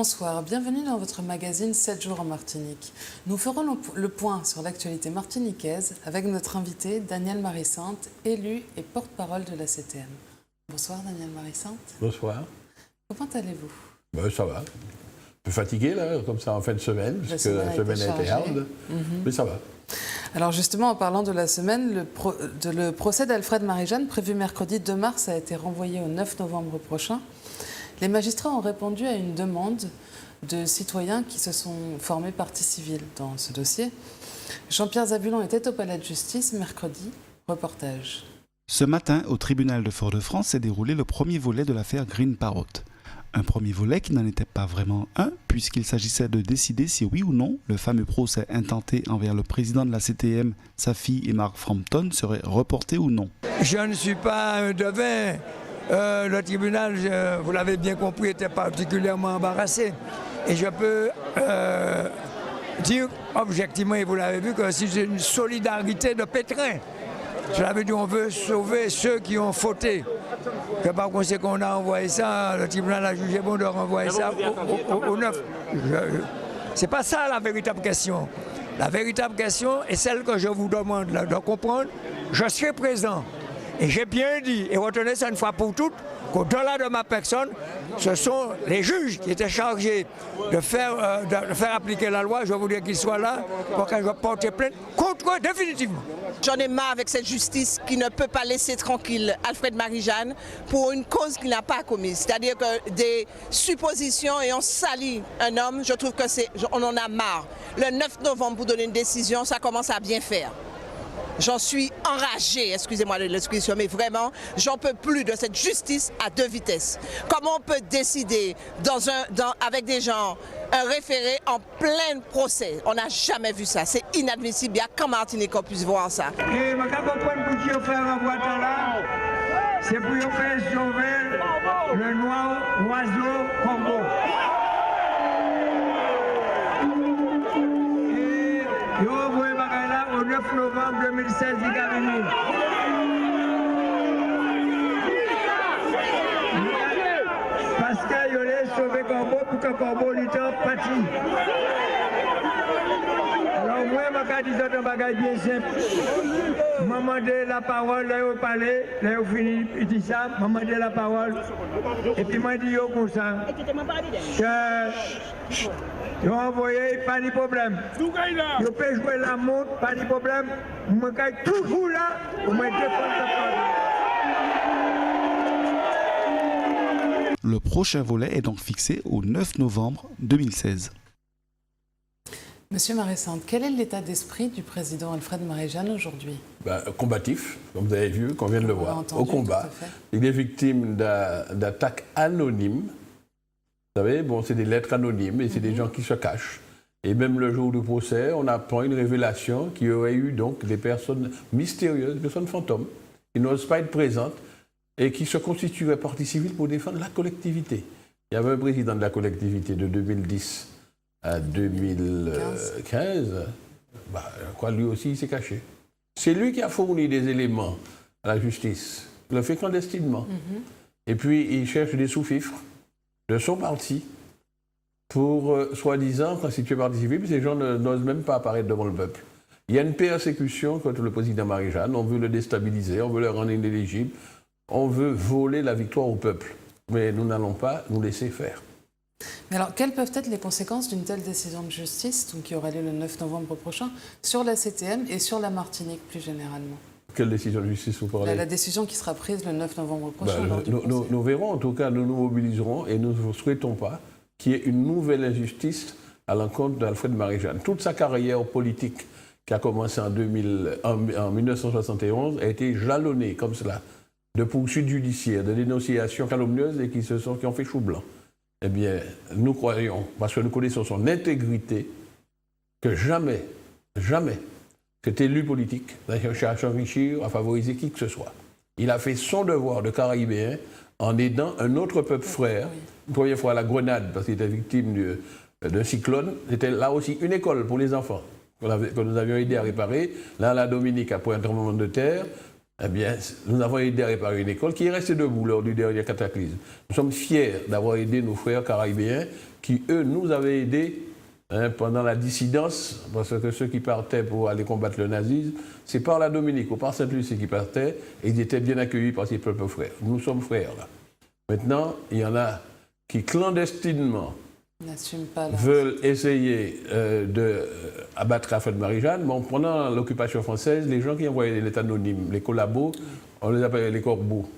Bonsoir, bienvenue dans votre magazine 7 jours en Martinique. Nous ferons le point sur l'actualité martiniquaise avec notre invité Daniel Marie-Sante, élu et porte-parole de la CTM. Bonsoir Daniel Marie-Sante. Bonsoir. Comment allez-vous? Ça va. Un peu fatigué là, comme ça en fin de semaine, parce que la semaine a été hard, mais ça va. Alors justement, en parlant de la semaine, le procès d'Alfred Marie-Jeanne, prévu mercredi 2 mars, a été renvoyé au 9 novembre prochain. Les magistrats ont répondu à une demande de citoyens qui se sont formés partie civile dans ce dossier. Jean-Pierre Zabulon était au palais de justice mercredi. Reportage. Ce matin, au tribunal de Fort-de-France s'est déroulé le premier volet de l'affaire Green Parrot. Un premier volet qui n'en était pas vraiment un, puisqu'il s'agissait de décider si oui ou non le fameux procès intenté envers le président de la CTM, sa fille et Mark Frampton serait reporté ou non. Je ne suis pas un devin. Le tribunal, vous l'avez bien compris, était particulièrement embarrassé. Et je peux dire objectivement, et vous l'avez vu, que c'est une solidarité de pétrin. Cela veut dire qu'on veut sauver ceux qui ont fauté. Que par conséquent, on a envoyé ça, le tribunal a jugé bon de renvoyer ça au 9. C'est pas ça la véritable question. La véritable question est celle que je vous demande de comprendre. Je serai présent. Et j'ai bien dit, et retenez ça une fois pour toutes, qu'au-delà de ma personne, ce sont les juges qui étaient chargés de faire appliquer la loi. Je voudrais qu'ils soient là pour que je porte plainte contre eux définitivement. J'en ai marre avec cette justice qui ne peut pas laisser tranquille Alfred Marie-Jeanne pour une cause qu'il n'a pas commise. C'est-à-dire que des suppositions et on salit un homme, je trouve qu'on en a marre. Le 9 novembre pour donner une décision, ça commence à bien faire. J'en suis enragée, excusez-moi de l'expression, mais vraiment, j'en peux plus de cette justice à deux vitesses. Comment on peut décider avec des gens un référé en plein procès? On n'a jamais vu ça, c'est inadmissible. Il n'y a qu'en Martinique qu'on puisse voir ça. Et je comprends pour faire un voiture là, c'est pour faire sauver le noir oiseau Congo. Et vous voyez là au 9 novembre 2016, il a venu. Parce qu'il a sauvé Corbeau pour que Corbeau lui soit parti. Alors moi, je vais dire un bagage bien simple. Je vais demander la parole, là au palais, là au fini, il dit ça, je vais demander la parole. Et puis je dis comme ça, que ils ont envoyé, pas de problème. Ils peuvent jouer la montre, pas de problème. Je suis toujours là pour me défendre. Le prochain volet est donc fixé au 9 novembre 2016. Monsieur Marie-Sante, quel est l'état d'esprit du président Alfred Marie-Jeanne aujourd'hui? Combatif, comme vous avez vu, qu'on vient de le voir, au combat. Il est victime d'attaques anonymes. Vous savez, c'est des lettres anonymes et c'est des gens qui se cachent. Et même le jour du procès, on apprend une révélation qu'il y aurait eu donc des personnes mystérieuses, des personnes fantômes, qui n'osent pas être présentes et qui se constitueraient partie civile pour défendre la collectivité. Il y avait un président de la collectivité de 2010 à 2015, lui aussi il s'est caché. C'est lui qui a fourni des éléments à la justice. Il le fait clandestinement. Et puis il cherche des sous-fifres de son parti pour, soi-disant, constituer partie civile, ces gens n'osent même pas apparaître devant le peuple. Il y a une persécution contre le président Marie-Jeanne, on veut le déstabiliser, on veut le rendre inéligible, on veut voler la victoire au peuple. Mais nous n'allons pas nous laisser faire. Mais alors, quelles peuvent être les conséquences d'une telle décision de justice, donc qui aura lieu le 9 novembre prochain, sur la CTM et sur la Martinique plus généralement? Quelle décision de justice vous parlez? La décision qui sera prise le 9 novembre prochain. Nous verrons, en tout cas, nous nous mobiliserons et nous ne souhaitons pas qu'il y ait une nouvelle injustice à l'encontre d'Alfred Marie-Jeanne. Toute sa carrière politique qui a commencé en 1971 a été jalonnée comme cela de poursuites judiciaires, de dénonciations calomnieuses et qui ont fait chou blanc. Eh bien, nous croyons, parce que nous connaissons son intégrité, que jamais cet élu polique n'a cherché à s'enrichir, à favoriser qui que ce soit. Il a fait son devoir de Caribéen en aidant un autre peuple frère. Une première fois à la Grenade, parce qu'il était victime d'un cyclone. C'était là aussi une école pour les enfants que nous avions aidé à réparer. Là, la Dominique, après un tremblement de terre, eh bien, nous avons aidé à réparer une école qui est restée debout lors du dernier cataclysme. Nous sommes fiers d'avoir aidé nos frères caribéens qui, eux, nous avaient aidés pendant la dissidence, parce que ceux qui partaient pour aller combattre le nazisme, c'est par la Dominique ou par Sainte-Lucie qui partaient, et ils étaient bien accueillis par ces peuples frères. Nous sommes frères, là. Maintenant, il y en a qui, clandestinement, veulent essayer d'abattre Alfred Marie-Jeanne. Bon, pendant l'occupation française, les gens qui envoyaient des lettres anonymes, les collabos, on les appelait les corbeaux.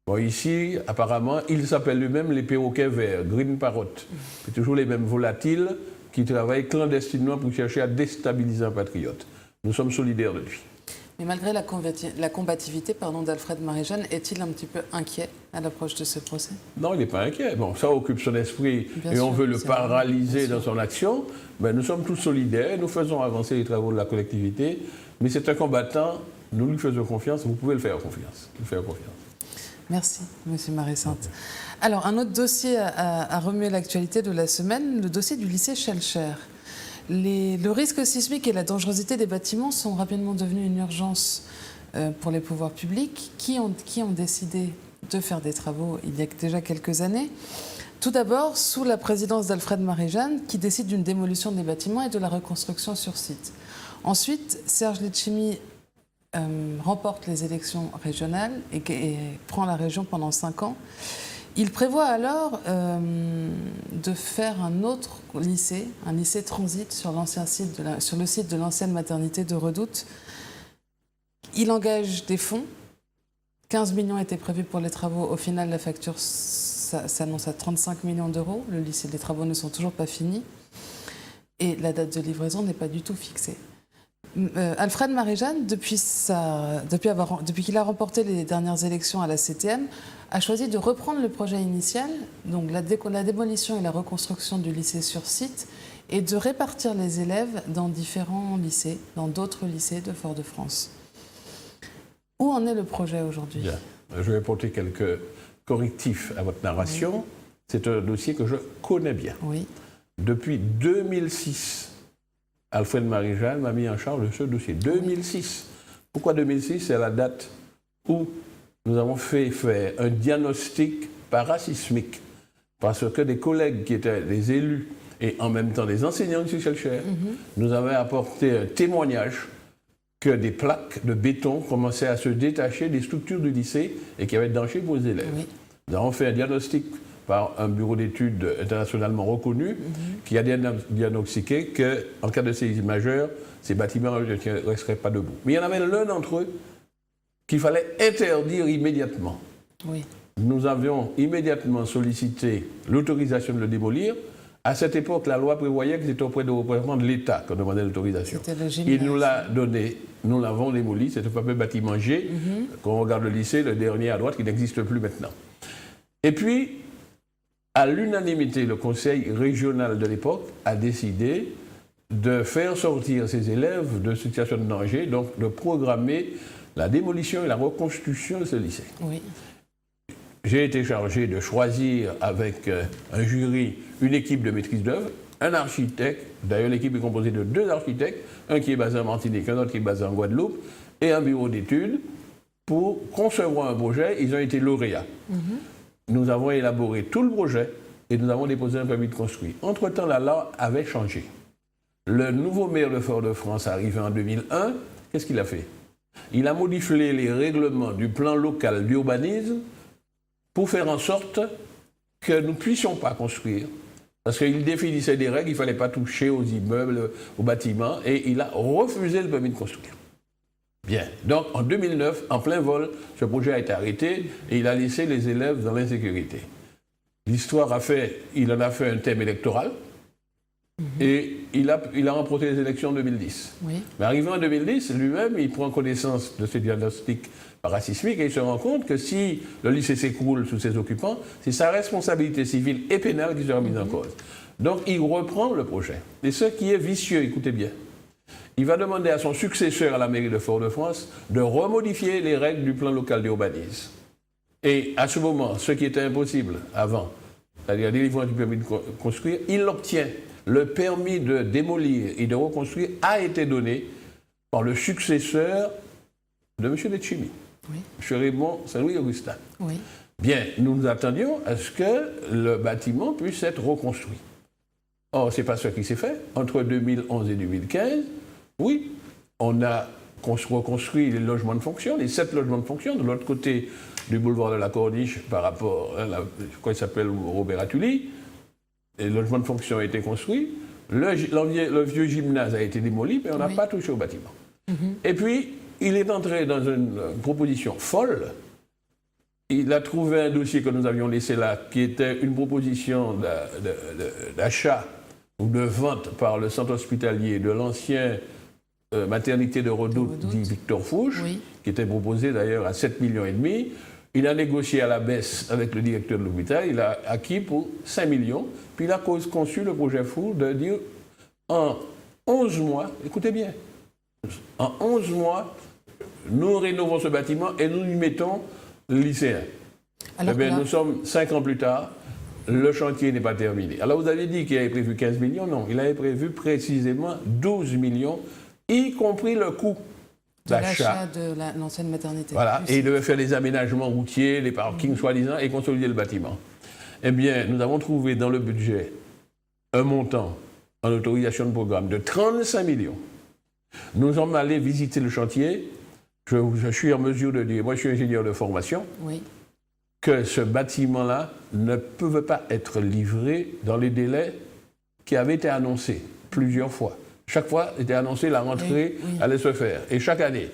Bon, ici, apparemment, ils s'appellent eux-mêmes les perroquets verts, Green Parrot. C'est toujours les mêmes volatiles qui travaillent clandestinement pour chercher à déstabiliser un patriote. Nous sommes solidaires de lui. Mais malgré la combativité d'Alfred Marie-Jeanne, est-il un petit peu inquiet à l'approche de ce procès? Non, il n'est pas inquiet. Bon, ça occupe son esprit et on veut le paralyser dans son action. Ben, nous sommes tous solidaires, nous faisons avancer les travaux de la collectivité, mais c'est un combattant, nous lui faisons confiance, vous pouvez le faire confiance. Merci, M. Marie-Sainte. Alors, un autre dossier a remué l'actualité de la semaine, le dossier du lycée Schellcher. Le risque sismique et la dangerosité des bâtiments sont rapidement devenus une urgence pour les pouvoirs publics qui ont décidé de faire des travaux il y a déjà quelques années. Tout d'abord, sous la présidence d'Alfred Marie-Jeanne, qui décide d'une démolition des bâtiments et de la reconstruction sur site. Ensuite, Serge Letchimy remporte les élections régionales et prend la région pendant 5 ans. Il prévoit alors de faire un autre lycée, un lycée transit sur le site de l'ancienne maternité de Redoute. Il engage des fonds. 15 millions étaient prévus pour les travaux. Au final, la facture s'annonce à 35 millions d'euros. Les travaux ne sont toujours pas finis. Et la date de livraison n'est pas du tout fixée. Alfred Marie-Jeanne, depuis qu'il a remporté les dernières élections à la CTM, a choisi de reprendre le projet initial, donc la démolition et la reconstruction du lycée sur site, et de répartir les élèves dans différents lycées, dans d'autres lycées de Fort-de-France. Où en est le projet aujourd'hui? Bien. Je vais apporter quelques correctifs à votre narration. Oui. C'est un dossier que je connais bien. Oui. Depuis 2006, Alfred Marie-Jeanne m'a mis en charge de ce dossier. 2006. Pourquoi 2006? C'est la date où nous avons fait faire un diagnostic parasismique. Parce que des collègues qui étaient des élus et en même temps des enseignants du Schellcher nous avaient apporté un témoignage que des plaques de béton commençaient à se détacher des structures du lycée et qui avaient été danger pour les élèves. Oui. Nous avons fait un diagnostic par un bureau d'études internationalement reconnu qui a diagnostiqué qu'en cas de séisme majeur, ces bâtiments ne resteraient pas debout. Mais il y en avait l'un d'entre eux qu'il fallait interdire immédiatement. Oui. Nous avions immédiatement sollicité l'autorisation de le démolir. À cette époque, la loi prévoyait que c'était auprès de représentants de l'État qu'on demandait l'autorisation. Il nous l'a donné, nous l'avons démoli, c'est le fameux bâtiment G, quand on regarde le lycée, le dernier à droite, qui n'existe plus maintenant. Et puis, à l'unanimité, le conseil régional de l'époque a décidé de faire sortir ces élèves de situation de danger, donc de programmer la démolition et la reconstruction de ce lycée. Oui. J'ai été chargé de choisir avec un jury une équipe de maîtrise d'œuvre, un architecte, d'ailleurs l'équipe est composée de 2 architectes, un qui est basé en Martinique, un autre qui est basé en Guadeloupe, et un bureau d'études pour concevoir un projet. Ils ont été lauréats. Nous avons élaboré tout le projet et nous avons déposé un permis de construire. Entre-temps, la loi avait changé. Le nouveau maire de Fort-de-France, arrivé en 2001, qu'est-ce qu'il a fait? Il a modifié les règlements du plan local d'urbanisme pour faire en sorte que nous ne puissions pas construire. Parce qu'il définissait des règles, il ne fallait pas toucher aux immeubles, aux bâtiments, et il a refusé le permis de construire. Bien. Donc, en 2009, en plein vol, ce projet a été arrêté et il a laissé les élèves dans l'insécurité. L'histoire il en a fait un thème électoral et il a remporté les élections en 2010. Oui. Mais arrivé en 2010, lui-même, il prend connaissance de ce diagnostic parasismique et il se rend compte que si le lycée s'écroule sous ses occupants, c'est sa responsabilité civile et pénale qui sera mise en cause. Donc, il reprend le projet. Et ce qui est vicieux, écoutez bien, il va demander à son successeur à la mairie de Fort-de-France de remodifier les règles du plan local d'urbanisme. Et à ce moment, ce qui était impossible avant, c'est-à-dire la délivrance du permis de construire, il l'obtient. Le permis de démolir et de reconstruire a été donné par le successeur de M. Letchimy. chez Raymond Saint-Louis-Augustin. Oui. Bien, nous nous attendions à ce que le bâtiment puisse être reconstruit. Or, ce n'est pas ce qui s'est fait. Entre 2011 et 2015, oui, on a reconstruit les logements de fonction, les 7 logements de fonction, de l'autre côté du boulevard de la Corniche, par rapport à quoi il s'appelle Robert Attuli. Les logements de fonction ont été construits. Le vieux gymnase a été démoli, mais on n'a pas touché au bâtiment. Et puis, il est entré dans une proposition folle. Il a trouvé un dossier que nous avions laissé là, qui était une proposition d'achat ou de vente par le centre hospitalier de l'ancien maternité de Redoute, dit Victor Fouche, qui était proposé d'ailleurs à 7,5 millions. Il a négocié à la baisse avec le directeur de l'hôpital, il a acquis pour 5 millions, puis il a conçu le projet fou de dire en 11 mois, écoutez bien, en 11 mois, nous rénovons ce bâtiment et nous y mettons lycéens. Eh bien, nous sommes 5 ans plus tard, le chantier n'est pas terminé. Alors vous avez dit qu'il avait prévu 15 millions, non, il avait prévu précisément 12 millions, y compris le coût d'achat de l'ancienne maternité. Voilà, et il devait faire les aménagements routiers, les parkings soi-disant, et consolider le bâtiment. Eh bien, nous avons trouvé dans le budget un montant en autorisation de programme de 35 millions. Nous sommes allés visiter le chantier. Je suis en mesure de dire, moi je suis ingénieur de formation, que ce bâtiment-là ne pouvait pas être livré dans les délais qui avaient été annoncés plusieurs fois. Chaque fois, était annoncé la rentrée allait se faire, et chaque année.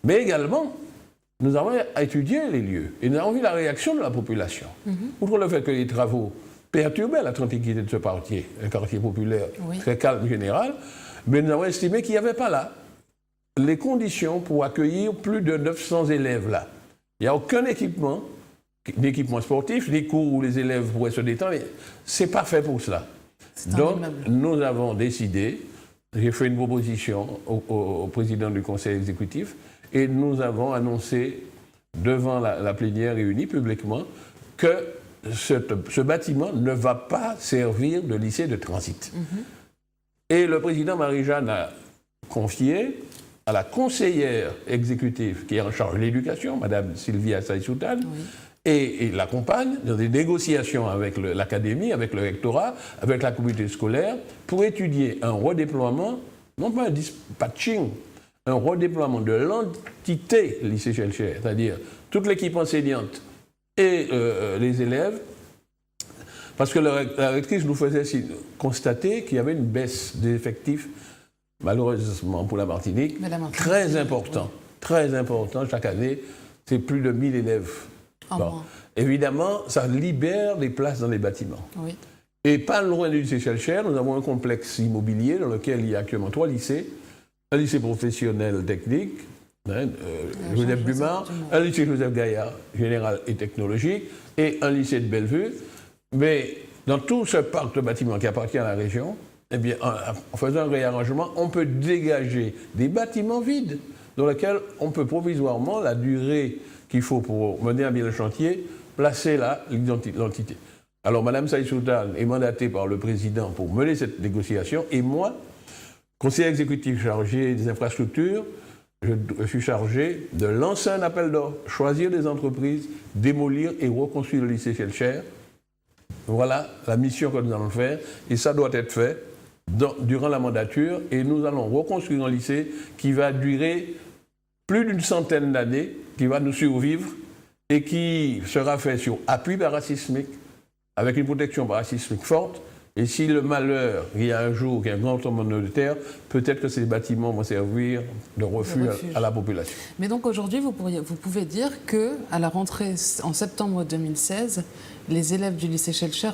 Mais également, nous avons étudié les lieux, et nous avons vu la réaction de la population. Outre le fait que les travaux perturbaient la tranquillité de ce quartier, un quartier populaire très calme général, mais nous avons estimé qu'il n'y avait pas là les conditions pour accueillir plus de 900 élèves là. Il n'y a aucun équipement sportif, les cours où les élèves pourraient se détendre, ce n'est pas fait pour cela. Donc, nous avons décidé, j'ai fait une proposition au président du conseil exécutif, et nous avons annoncé devant la plénière réunie publiquement que ce bâtiment ne va pas servir de lycée de transit. Et le président Marie-Jeanne a confié à la conseillère exécutive qui est en charge de l'éducation, Mme Sylvia Saï-Soutane, et il l'accompagne dans des négociations avec l'académie, avec le rectorat, avec la communauté scolaire, pour étudier un redéploiement, non pas un dispatching, un redéploiement de l'entité lycée Schellcher, c'est-à-dire toute l'équipe enseignante et les élèves, parce que la rectrice nous faisait constater qu'il y avait une baisse des effectifs, malheureusement pour la Martinique, très important chaque année, c'est plus de 1000 élèves. Bon. Évidemment, ça libère des places dans les bâtiments. Et pas loin du lycée Schellcher, nous avons un complexe immobilier dans lequel il y a actuellement 3 lycées, un lycée professionnel technique, Joseph Dumas, un lycée Joseph Gaillard, général et technologique, et un lycée de Bellevue. Mais dans tout ce parc de bâtiments qui appartient à la région, eh bien, en faisant un réarrangement, on peut dégager des bâtiments vides dans lesquels on peut provisoirement, la durée qu'il faut pour mener à bien le chantier, placer là l'entité. Alors, Mme Saï-Soutane est mandatée par le président pour mener cette négociation, et moi, conseiller exécutif chargé des infrastructures, je suis chargé de lancer un appel d'offres, choisir des entreprises, démolir et reconstruire le lycée Schellcher. Voilà la mission que nous allons faire, et ça doit être fait durant la mandature, et nous allons reconstruire un lycée qui va durer plus d'une centaine d'années, qui va nous survivre et qui sera fait sur appui parasismique, avec une protection parasismique forte. Et si le malheur, il y a un jour qu'il y a un grand tremblement de terre, peut-être que ces bâtiments vont servir de refuge à la population. Mais donc aujourd'hui, vous pouvez dire qu'à la rentrée en septembre 2016, les élèves du lycée Schellcher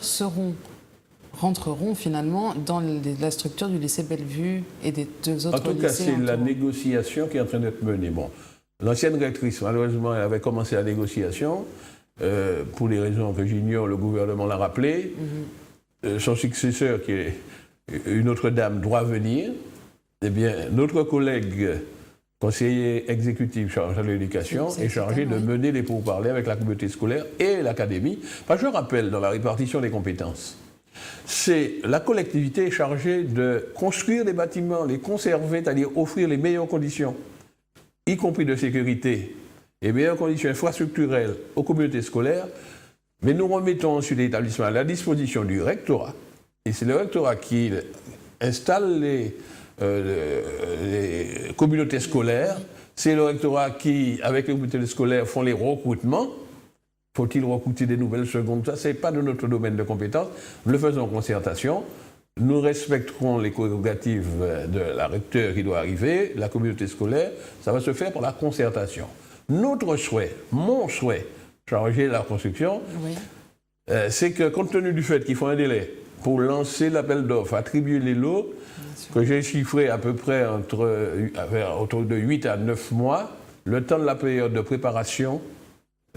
rentreront finalement dans la structure du lycée Bellevue et des 2 autres lycées. En tout cas, c'est la négociation qui est en train d'être menée. Bon, l'ancienne rectrice, malheureusement, elle avait commencé la négociation. Pour les raisons que j'ignore, le gouvernement l'a rappelé. Son successeur, qui est une autre dame, doit venir. Eh bien, notre collègue conseiller exécutif chargé de l'éducation est chargé de mener les pourparlers avec la communauté scolaire et l'académie. Je rappelle, dans la répartition des compétences, c'est la collectivité chargée de construire des bâtiments, les conserver, c'est-à-dire offrir les meilleures conditions, y compris de sécurité et meilleures conditions infrastructurelles aux communautés scolaires, mais nous remettons ensuite l'établissement à la disposition du rectorat. Et c'est le rectorat qui installe les communautés scolaires. C'est le rectorat qui, avec les communautés scolaires, font les recrutements. Faut-il recruter des nouvelles secondes? Ça, ce n'est pas de notre domaine de compétence. Nous le faisons en concertation. Nous respecterons les prérogatives de la recteur qui doit arriver, la communauté scolaire. Ça va se faire par la concertation. Notre souhait, mon souhait, chargé de la construction, oui. C'est que, compte tenu du fait qu'il faut un délai pour lancer l'appel d'offres, attribuer les lots, que j'ai chiffré à peu près autour de 8 à 9 mois, le temps de la période de préparation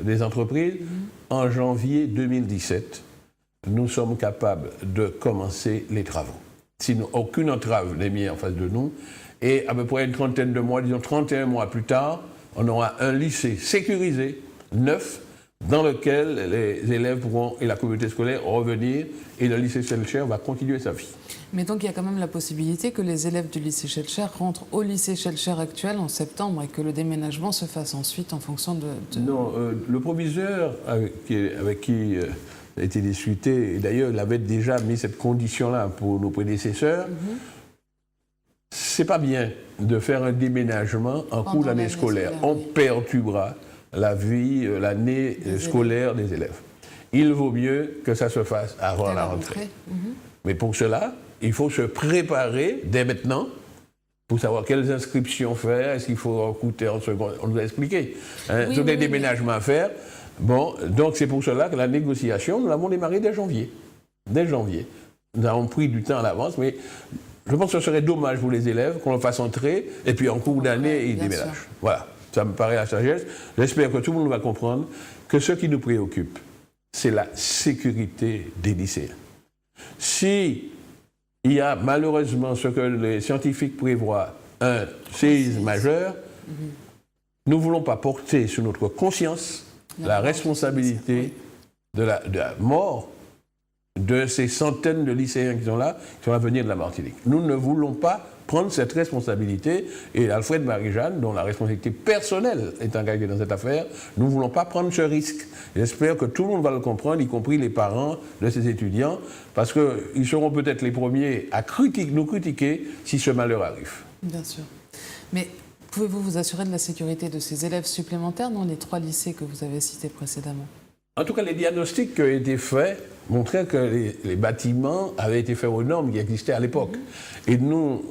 des entreprises, en janvier 2017, nous sommes capables de commencer les travaux. Sinon, aucune entrave n'est mise en face de nous. Et à peu près une trentaine de mois, disons 31 mois plus tard, on aura un lycée sécurisé, neuf, dans lequel les élèves pourront, et la communauté scolaire, revenir, et le lycée Schellcher va continuer sa vie. Mais donc il y a quand même la possibilité que les élèves du lycée Schellcher rentrent au lycée Schellcher actuel en septembre et que le déménagement se fasse ensuite en fonction de... Non, le proviseur avec qui a été discuté, et d'ailleurs il avait déjà mis cette condition-là pour nos prédécesseurs, c'est pas bien de faire un déménagement en cours d'année scolaire. On perturbera la vie, l'année scolaire des élèves. Il vaut mieux que ça se fasse avant la rentrée. Mais pour cela, il faut se préparer dès maintenant pour savoir quelles inscriptions faire, est-ce qu'il faut recruter en seconde. On nous a expliqué. Tous les déménagements à faire. Bon, donc c'est pour cela que la négociation, nous l'avons démarrée dès janvier. Dès janvier. Nous avons pris du temps à l'avance, mais je pense que ce serait dommage pour les élèves qu'on le fasse entrer et puis en cours d'année, ils déménagent. Voilà, ça me paraît la sagesse. J'espère que tout le monde va comprendre que ce qui nous préoccupe, c'est la sécurité des lycéens. Si il y a malheureusement ce que les scientifiques prévoient, un séisme majeur, nous ne voulons pas porter sur notre conscience la responsabilité de la mort de ces centaines de lycéens qui sont là, qui sont à venir de la Martinique. Nous ne voulons pas prendre cette responsabilité, et Alfred Marie-Jeanne, dont la responsabilité personnelle est engagée dans cette affaire, nous ne voulons pas prendre ce risque. J'espère que tout le monde va le comprendre, y compris les parents de ces étudiants, parce qu'ils seront peut-être les premiers à nous critiquer si ce malheur arrive. Bien sûr. Mais pouvez-vous vous assurer de la sécurité de ces élèves supplémentaires dans les 3 lycées que vous avez cités précédemment? En tout cas, les diagnostics qui ont été faits montraient que les bâtiments avaient été faits aux normes qui existaient à l'époque. Et nous,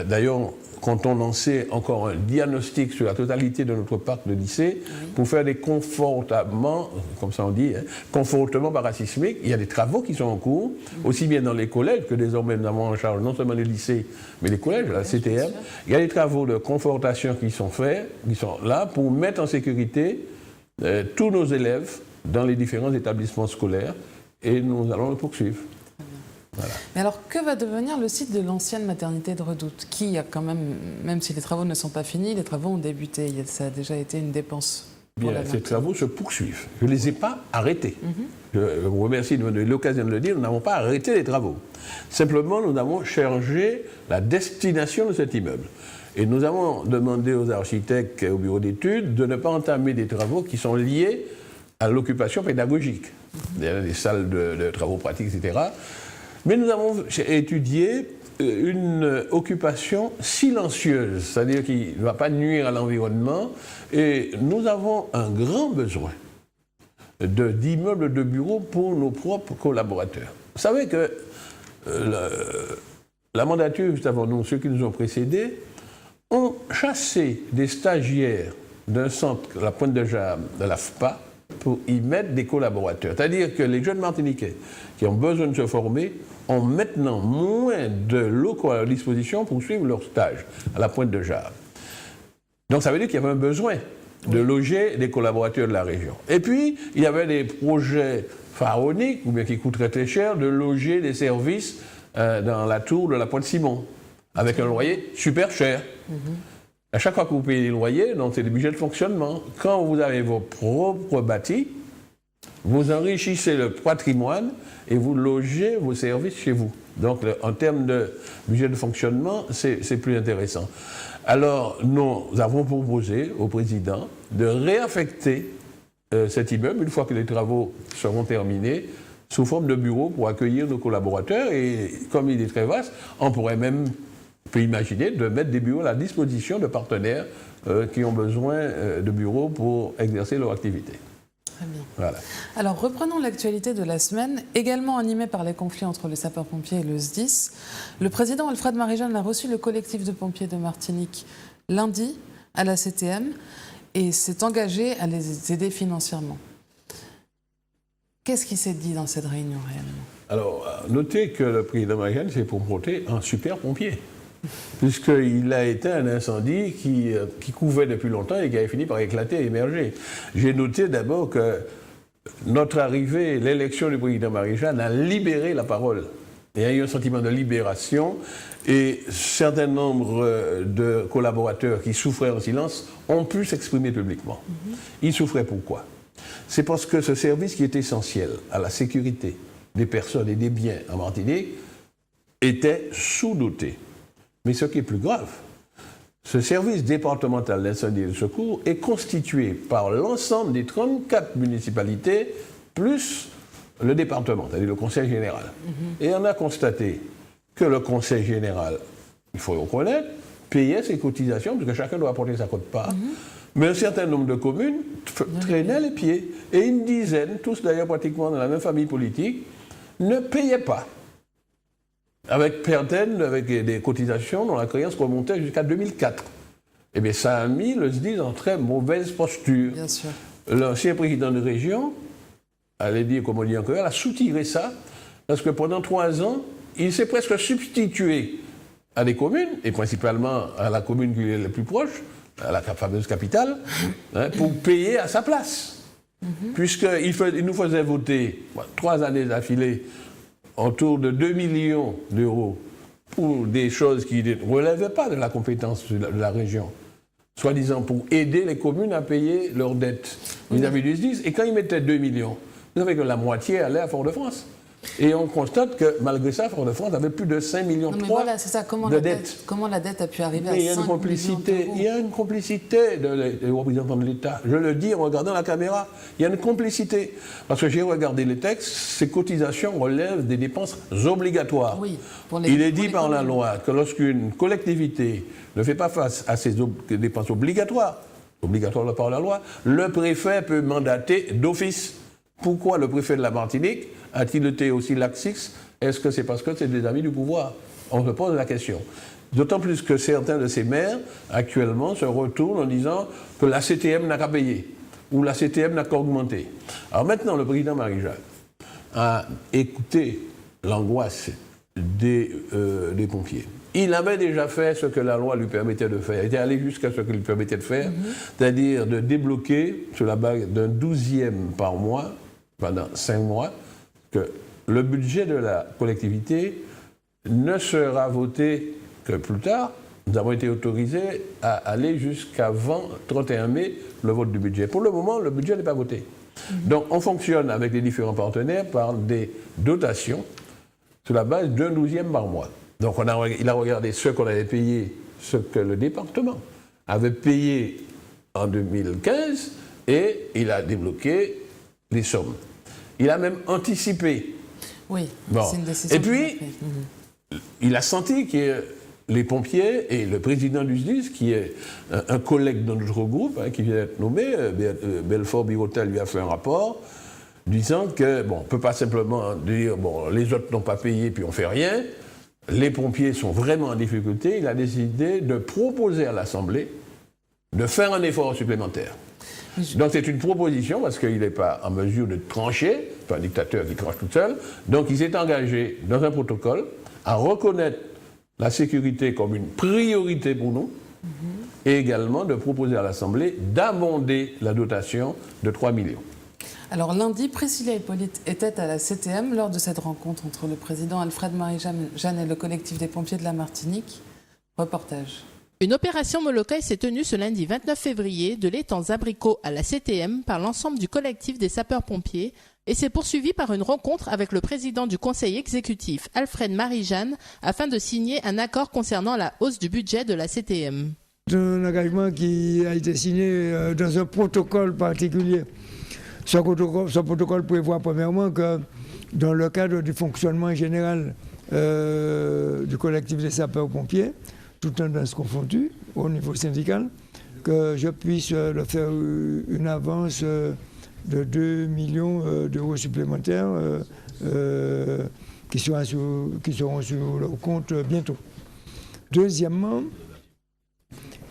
d'ailleurs, quand on lançait encore un diagnostic sur la totalité de notre parc de lycées, pour faire des confortements, comme ça on dit, confortements parasismiques, il y a des travaux qui sont en cours, aussi bien dans les collèges, que désormais nous avons en charge non seulement les lycées, mais les collèges, la CTM. Il y a des travaux de confortation qui sont faits, qui sont là pour mettre en sécurité tous nos élèves dans les différents établissements scolaires, et nous allons le poursuivre. Voilà. Mais alors, que va devenir le site de l'ancienne maternité de Redoute, qui a quand même si les travaux ne sont pas finis, les travaux ont débuté, ça a déjà été une dépense. Bien, ces travaux se poursuivent. Je ne les ai pas arrêtés. Je vous remercie de me donner l'occasion de le dire, nous n'avons pas arrêté les travaux. Simplement, nous avons changé la destination de cet immeuble. Et nous avons demandé aux architectes et au bureau d'études de ne pas entamer des travaux qui sont liés à l'occupation pédagogique, des salles de travaux pratiques, etc. Mais nous avons étudié une occupation silencieuse, c'est-à-dire qui ne va pas nuire à l'environnement, et nous avons un grand besoin d'immeubles de bureaux pour nos propres collaborateurs. Vous savez que la mandature, juste avant nous, ceux qui nous ont précédés, ont chassé des stagiaires d'un centre, la Pointe de Jade, de l'AFPA, pour y mettre des collaborateurs. C'est-à-dire que les jeunes Martiniquais qui ont besoin de se former ont maintenant moins de locaux à leur disposition pour suivre leur stage à la Pointe de Jade. Donc ça veut dire qu'il y avait un besoin de loger des collaborateurs de la région. Et puis, il y avait des projets pharaoniques, ou bien qui coûteraient très cher, de loger des services dans la tour de la Pointe-Simon, avec un loyer super cher. À chaque fois que vous payez les loyers, donc c'est des budgets de fonctionnement. Quand vous avez vos propres bâtis, Vous enrichissez le patrimoine et vous logez vos services chez vous. Donc, en termes de budget de fonctionnement, c'est plus intéressant. Alors, nous avons proposé au président de réaffecter cet immeuble, une fois que les travaux seront terminés, sous forme de bureau pour accueillir nos collaborateurs. Et comme il est très vaste, on pourrait même, on peut imaginer, de mettre des bureaux à la disposition de partenaires qui ont besoin de bureaux pour exercer leur activité. Très bien. Voilà. Alors, reprenons l'actualité de la semaine, également animée par les conflits entre les sapeurs-pompiers et le SDIS. Le président Alfred Marie-Jeanne a reçu le collectif de pompiers de Martinique lundi à la CTM et s'est engagé à les aider financièrement. Qu'est-ce qui s'est dit dans cette réunion réellement? Alors, notez que le président Marie-Jeanne s'est comporté en super pompier, puisqu'il a éteint un incendie qui couvait depuis longtemps et qui avait fini par éclater et émerger. J'ai noté d'abord que notre arrivée, l'élection du président Marie-Jeanne a libéré la parole. Il y a eu un sentiment de libération et un certain nombre de collaborateurs qui souffraient en silence ont pu s'exprimer publiquement. Ils souffraient pourquoi? C'est parce que ce service qui est essentiel à la sécurité des personnes et des biens en Martinique était sous-doté. Mais ce qui est plus grave, ce service départemental d'incendie et de secours est constitué par l'ensemble des 34 municipalités plus le département, c'est-à-dire le conseil général. Et on a constaté que le conseil général, il faut le reconnaître, payait ses cotisations, parce que chacun doit apporter sa quote-part. Mais un certain nombre de communes traînaient les pieds. Et une dizaine, tous d'ailleurs pratiquement dans la même famille politique, ne payaient pas. Avec certaines, avec des cotisations dont la créance remontait jusqu'à 2004. Eh bien, ça a mis le SDIS en très mauvaise posture. Bien sûr. L'ancien président de région, allait dire comme on dit en Corée, a soutiré ça, parce que pendant 3 ans, il s'est presque substitué à des communes, et principalement à la commune qui est la plus proche, à la fameuse capitale, pour payer à sa place. Puisqu'il nous faisait voter 3 années d'affilée autour de 2 millions d'euros pour des choses qui ne relevaient pas de la compétence de la région, soi-disant pour aider les communes à payer leurs dettes vis-à-vis du SDIS. Et quand ils mettaient 2 millions, vous savez que la moitié allait à Fort-de-France. Et on constate que malgré ça, Fort-de-France avait plus de 5,3 millions de dettes. Comment la dette a pu arriver à 5 il y a une complicité, il y a une complicité des représentants de l'État. Je le dis en regardant la caméra, il y a une complicité. Parce que j'ai regardé les textes, ces cotisations relèvent des dépenses obligatoires. Oui, il est dit par la loi que lorsqu'une collectivité ne fait pas face à ces dépenses obligatoires par la loi, le préfet peut mandater d'office. Pourquoi le préfet de la Martinique a-t-il été aussi laxiste? Est-ce que c'est parce que c'est des amis du pouvoir? On se pose la question. D'autant plus que certains de ces maires, actuellement, se retournent en disant que la CTM n'a qu'à payer, ou la CTM n'a qu'à augmenter. Alors maintenant, le président Marie-Jeanne a écouté l'angoisse des pompiers. Il avait déjà fait ce que la loi lui permettait de faire. Il était allé jusqu'à ce que lui permettait de faire, c'est-à-dire de débloquer, sur la base d'un 12e par mois, pendant 5 mois, que le budget de la collectivité ne sera voté que plus tard. Nous avons été autorisés à aller jusqu'avant 31 mai, le vote du budget. Pour le moment, le budget n'est pas voté. Donc on fonctionne avec les différents partenaires par des dotations sur la base d'un 12e par mois. Donc il a regardé ce qu'on avait payé, ce que le département avait payé en 2015, et il a débloqué les sommes. Il a même anticipé. Oui, c'est une décision. Et puis, il a senti que les pompiers et le président du SDIS, qui est un collègue de notre groupe, qui vient d'être nommé, Belfort Birota lui a fait un rapport disant que, on ne peut pas simplement dire, les autres n'ont pas payé puis on ne fait rien. Les pompiers sont vraiment en difficulté. Il a décidé de proposer à l'Assemblée de faire un effort supplémentaire. Donc c'est une proposition parce qu'il n'est pas en mesure de trancher, c'est un dictateur qui tranche tout seul, donc il s'est engagé dans un protocole à reconnaître la sécurité comme une priorité pour nous et également de proposer à l'Assemblée d'abonder la dotation de 3 millions. Alors lundi, Priscilla Hippolyte était à la CTM lors de cette rencontre entre le président Alfred Marie-Jeanne et le collectif des pompiers de la Martinique. Reportage. Une opération Molokai s'est tenue ce lundi 29 février de l'étang Zabrico à la CTM par l'ensemble du collectif des sapeurs-pompiers et s'est poursuivie par une rencontre avec le président du conseil exécutif Alfred Marie-Jeanne afin de signer un accord concernant la hausse du budget de la CTM. C'est un engagement qui a été signé dans un protocole particulier. Ce protocole prévoit premièrement que dans le cadre du fonctionnement général du collectif des sapeurs-pompiers, tout instances confondues au niveau syndical, que je puisse leur faire une avance de 2 millions d'euros supplémentaires qui seront sur leur compte bientôt. Deuxièmement,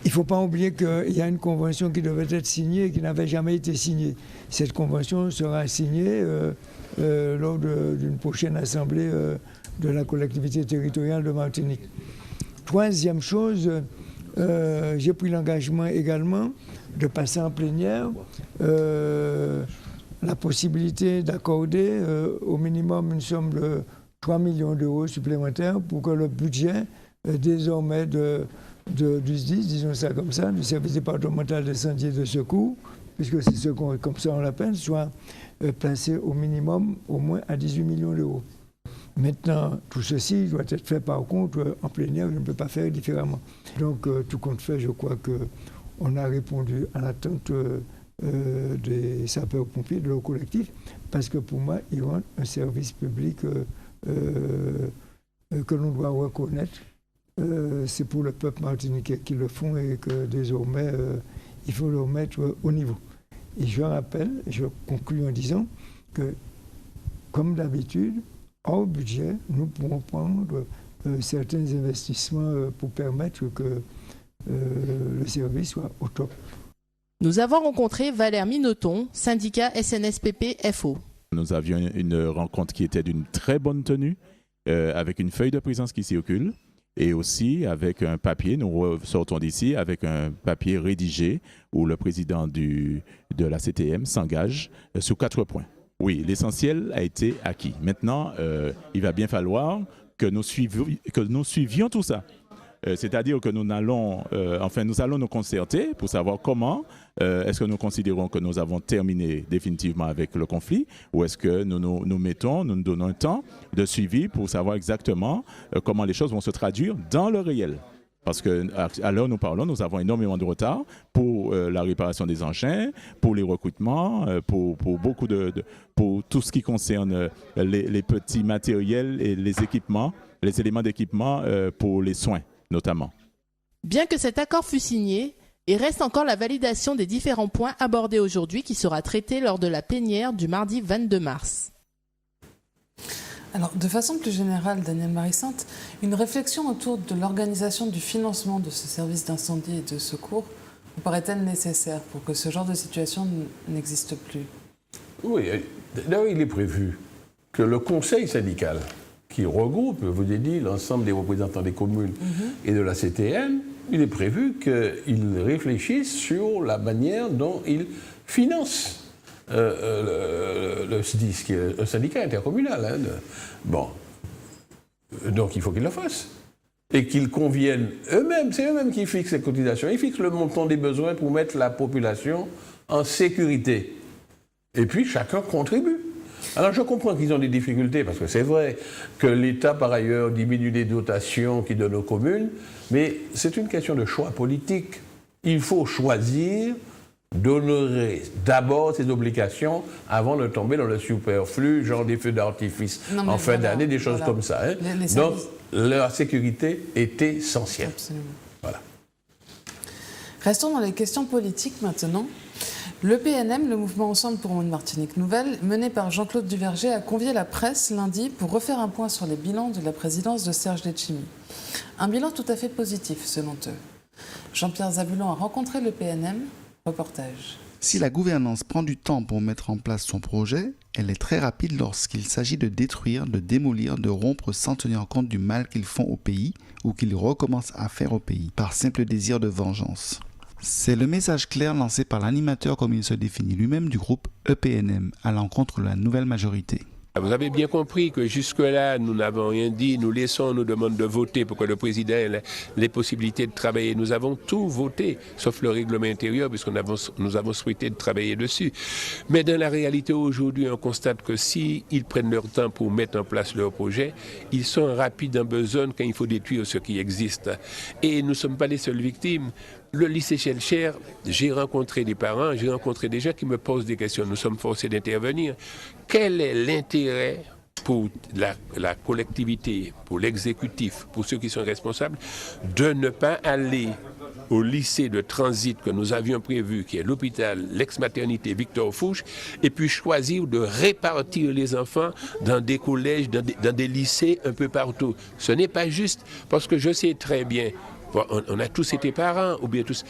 il ne faut pas oublier qu'il y a une convention qui devait être signée et qui n'avait jamais été signée. Cette convention sera signée lors d'une prochaine assemblée de la collectivité territoriale de Martinique. Troisième chose, j'ai pris l'engagement également de passer en plénière la possibilité d'accorder au minimum une somme de 3 millions d'euros supplémentaires pour que le budget désormais du SDIS, disons ça comme ça, du service départemental d'incendie et de secours, puisque c'est comme ça on l'appelle, soit placé au minimum au moins à 18 millions d'euros. Maintenant, tout ceci doit être fait par contre en plénière, je ne peux pas faire différemment. Donc, tout compte fait, je crois qu'on a répondu à l'attente des sapeurs-pompiers, de leur collectif, parce que pour moi, ils rendent un service public que l'on doit reconnaître. C'est pour le peuple martiniquais qu'ils le font et que désormais, il faut le mettre au niveau. Et je rappelle, je conclue en disant que, comme d'habitude, hors budget, nous pourrons prendre certains investissements pour permettre que le service soit au top. Nous avons rencontré Valère Minoton, syndicat SNSPP-FO. Nous avions une rencontre qui était d'une très bonne tenue, avec une feuille de présence qui circule et aussi avec un papier, nous sortons d'ici avec un papier rédigé où le président de la CTM s'engage sur 4 points. Oui, l'essentiel a été acquis. Maintenant, il va bien falloir que nous suivions tout ça. C'est-à-dire que nous allons nous concerter pour savoir comment est-ce que nous considérons que nous avons terminé définitivement avec le conflit ou est-ce que nous nous donnons un temps de suivi pour savoir exactement comment les choses vont se traduire dans le réel. Parce qu'à l'heure où nous parlons, nous avons énormément de retard pour la réparation des engins, pour les recrutements, pour tout ce qui concerne les petits matériels et les équipements, les éléments d'équipement pour les soins notamment. Bien que cet accord fût signé, il reste encore la validation des différents points abordés aujourd'hui qui sera traitée lors de la plénière du mardi 22 mars. Alors, de façon plus générale, Daniel Marie-Sainte, une réflexion autour de l'organisation du financement de ce service d'incendie et de secours vous paraît-elle nécessaire pour que ce genre de situation n'existe plus? Oui, d'ailleurs, il est prévu que le conseil syndical, qui regroupe, je vous ai dit, l'ensemble des représentants des communes et de la CTM, il est prévu qu'il réfléchisse sur la manière dont il finance le SDIS, qui est un syndicat intercommunal. Bon. Donc il faut qu'ils le fassent. Et qu'ils conviennent eux-mêmes, c'est eux-mêmes qui fixent les cotisations. Ils fixent le montant des besoins pour mettre la population en sécurité. Et puis chacun contribue. Alors je comprends qu'ils ont des difficultés, parce que c'est vrai que l'État, par ailleurs, diminue les dotations qu'il donne aux communes, mais c'est une question de choix politique. Il faut choisir d'honorer d'abord ses obligations avant de tomber dans le superflu, genre des feux d'artifice en fin d'année, des choses comme ça. Hein. Donc la sécurité est essentielle. Absolument. Voilà. Restons dans les questions politiques maintenant. Le PNM, le mouvement Ensemble pour une Martinique Nouvelle, mené par Jean-Claude Duverger, a convié la presse lundi pour refaire un point sur les bilans de la présidence de Serge Letchimy. Un bilan tout à fait positif, selon eux. Jean-Pierre Zabulon a rencontré le PNM. Reportage. Si la gouvernance prend du temps pour mettre en place son projet, elle est très rapide lorsqu'il s'agit de détruire, de démolir, de rompre sans tenir compte du mal qu'ils font au pays ou qu'ils recommencent à faire au pays, par simple désir de vengeance. C'est le message clair lancé par l'animateur, comme il se définit lui-même, du groupe EPNM, à l'encontre de la nouvelle majorité. Vous avez bien compris que jusque-là, nous n'avons rien dit. Nous demande de voter pour que le président ait les possibilités de travailler. Nous avons tout voté, sauf le règlement intérieur, puisque nous avons souhaité de travailler dessus. Mais dans la réalité, aujourd'hui, on constate que s'ils prennent leur temps pour mettre en place leur projet, ils sont rapides en besogne quand il faut détruire ce qui existe. Et nous ne sommes pas les seules victimes. Le lycée Schellcher, j'ai rencontré des parents, j'ai rencontré des gens qui me posent des questions. Nous sommes forcés d'intervenir. Quel est l'intérêt pour la collectivité, pour l'exécutif, pour ceux qui sont responsables, de ne pas aller au lycée de transit que nous avions prévu, qui est l'hôpital, l'ex-maternité Victor Fouche, et puis choisir de répartir les enfants dans des collèges, dans des lycées un peu partout. Ce n'est pas juste, parce que je sais très bien, on a tous été parents, ou bien tous.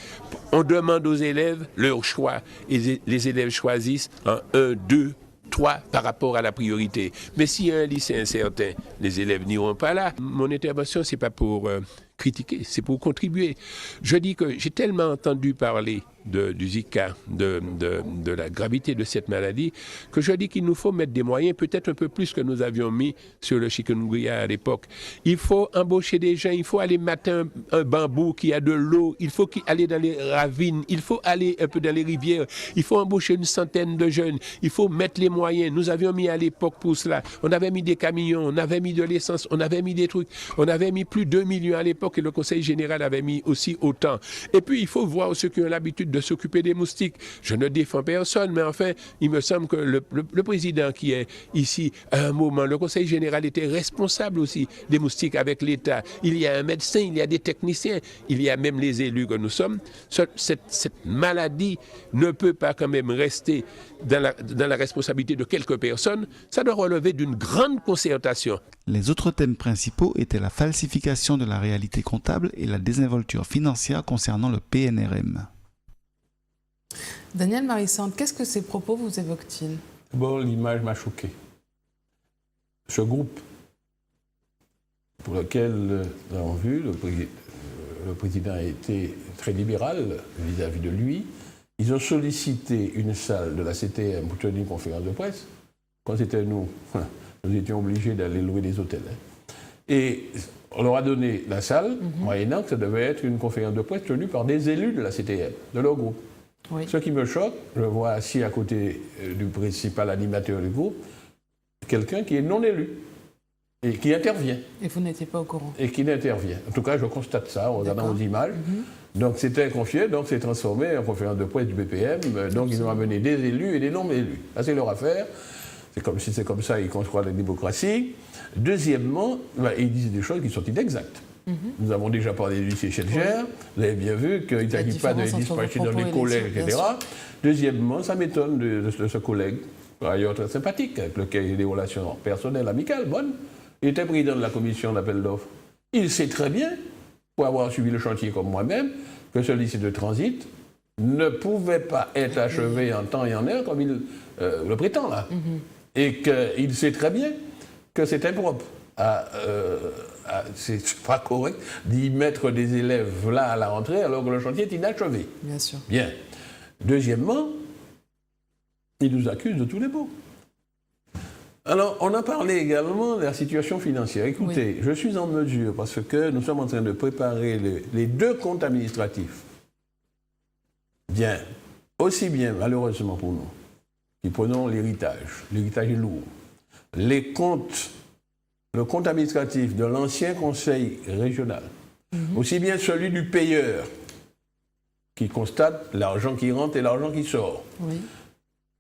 On demande aux élèves leur choix, et les élèves choisissent en 1, 2, 3 par rapport à la priorité. Mais s'il y a un lycée incertain, les élèves n'iront pas là. Mon intervention, ce n'est pas pour critiquer, c'est pour contribuer. Je dis que j'ai tellement entendu parler du Zika, de la gravité de cette maladie, que je dis qu'il nous faut mettre des moyens, peut-être un peu plus que nous avions mis sur le chikungunya à l'époque. Il faut embaucher des gens, il faut aller matin un bambou qui a de l'eau, il faut aller dans les ravines, il faut aller un peu dans les rivières, il faut embaucher une centaine de jeunes, il faut mettre les moyens. Nous avions mis à l'époque pour cela, on avait mis des camions, on avait mis de l'essence, on avait mis des trucs, on avait mis plus de 2 millions à l'époque et le Conseil général avait mis aussi autant. Et puis il faut voir ceux qui ont l'habitude de s'occuper des moustiques. Je ne défends personne, mais enfin, il me semble que le président qui est ici, à un moment, le Conseil général était responsable aussi des moustiques avec l'État. Il y a un médecin, il y a des techniciens, il y a même les élus que nous sommes. Cette maladie ne peut pas quand même rester dans la responsabilité de quelques personnes. Ça doit relever d'une grande concertation. Les autres thèmes principaux étaient la falsification de la réalité comptable et la désinvolture financière concernant le PNRM. Daniel Marissante, qu'est-ce que ces propos vous évoquent-ils? Bon, l'image m'a choqué. Ce groupe, pour lequel nous avons vu, le président a été très libéral vis-à-vis de lui, ils ont sollicité une salle de la CTM pour tenir une conférence de presse. Quand c'était nous étions obligés d'aller louer des hôtels. Et on leur a donné la salle, moyennant que ça devait être une conférence de presse tenue par des élus de la CTM, de leur groupe. Oui. Ce qui me choque, je vois assis à côté du principal animateur du groupe, quelqu'un qui est non élu et qui intervient. Et vous n'étiez pas au courant. Et qui n'intervient. En tout cas, je constate ça en regardant aux images. Donc c'était confié, donc c'est transformé en conférence de presse du BPM. Donc ils ont amené des élus et des non-élus. Ça, c'est leur affaire. C'est comme ça, ils construisent la démocratie. Deuxièmement, ils disent des choses qui sont inexactes. Nous avons déjà parlé du lycée Schellcher. Vous avez bien vu qu'il ne s'agit pas de dispatcher dans les collèges, etc. Deuxièmement, ça m'étonne de ce collègue, par ailleurs très sympathique, avec lequel il a des relations personnelles, amicales, bonnes. Il était président de la commission d'appel d'offres. Il sait très bien, pour avoir suivi le chantier comme moi-même, que ce lycée de transit ne pouvait pas être achevé en temps et en heure comme il le prétend là. Et qu'il sait très bien que c'est impropre. C'est pas correct d'y mettre des élèves là à la rentrée alors que le chantier est inachevé. Bien sûr. Bien. Deuxièmement, ils nous accusent de tous les maux. Alors, on a parlé également de la situation financière. Écoutez, je suis en mesure, parce que nous sommes en train de préparer les 2 comptes administratifs. Bien, aussi bien, malheureusement pour nous, qui prenons l'héritage. L'héritage est lourd. Le compte administratif de l'ancien conseil régional, aussi bien celui du payeur, qui constate l'argent qui rentre et l'argent qui sort,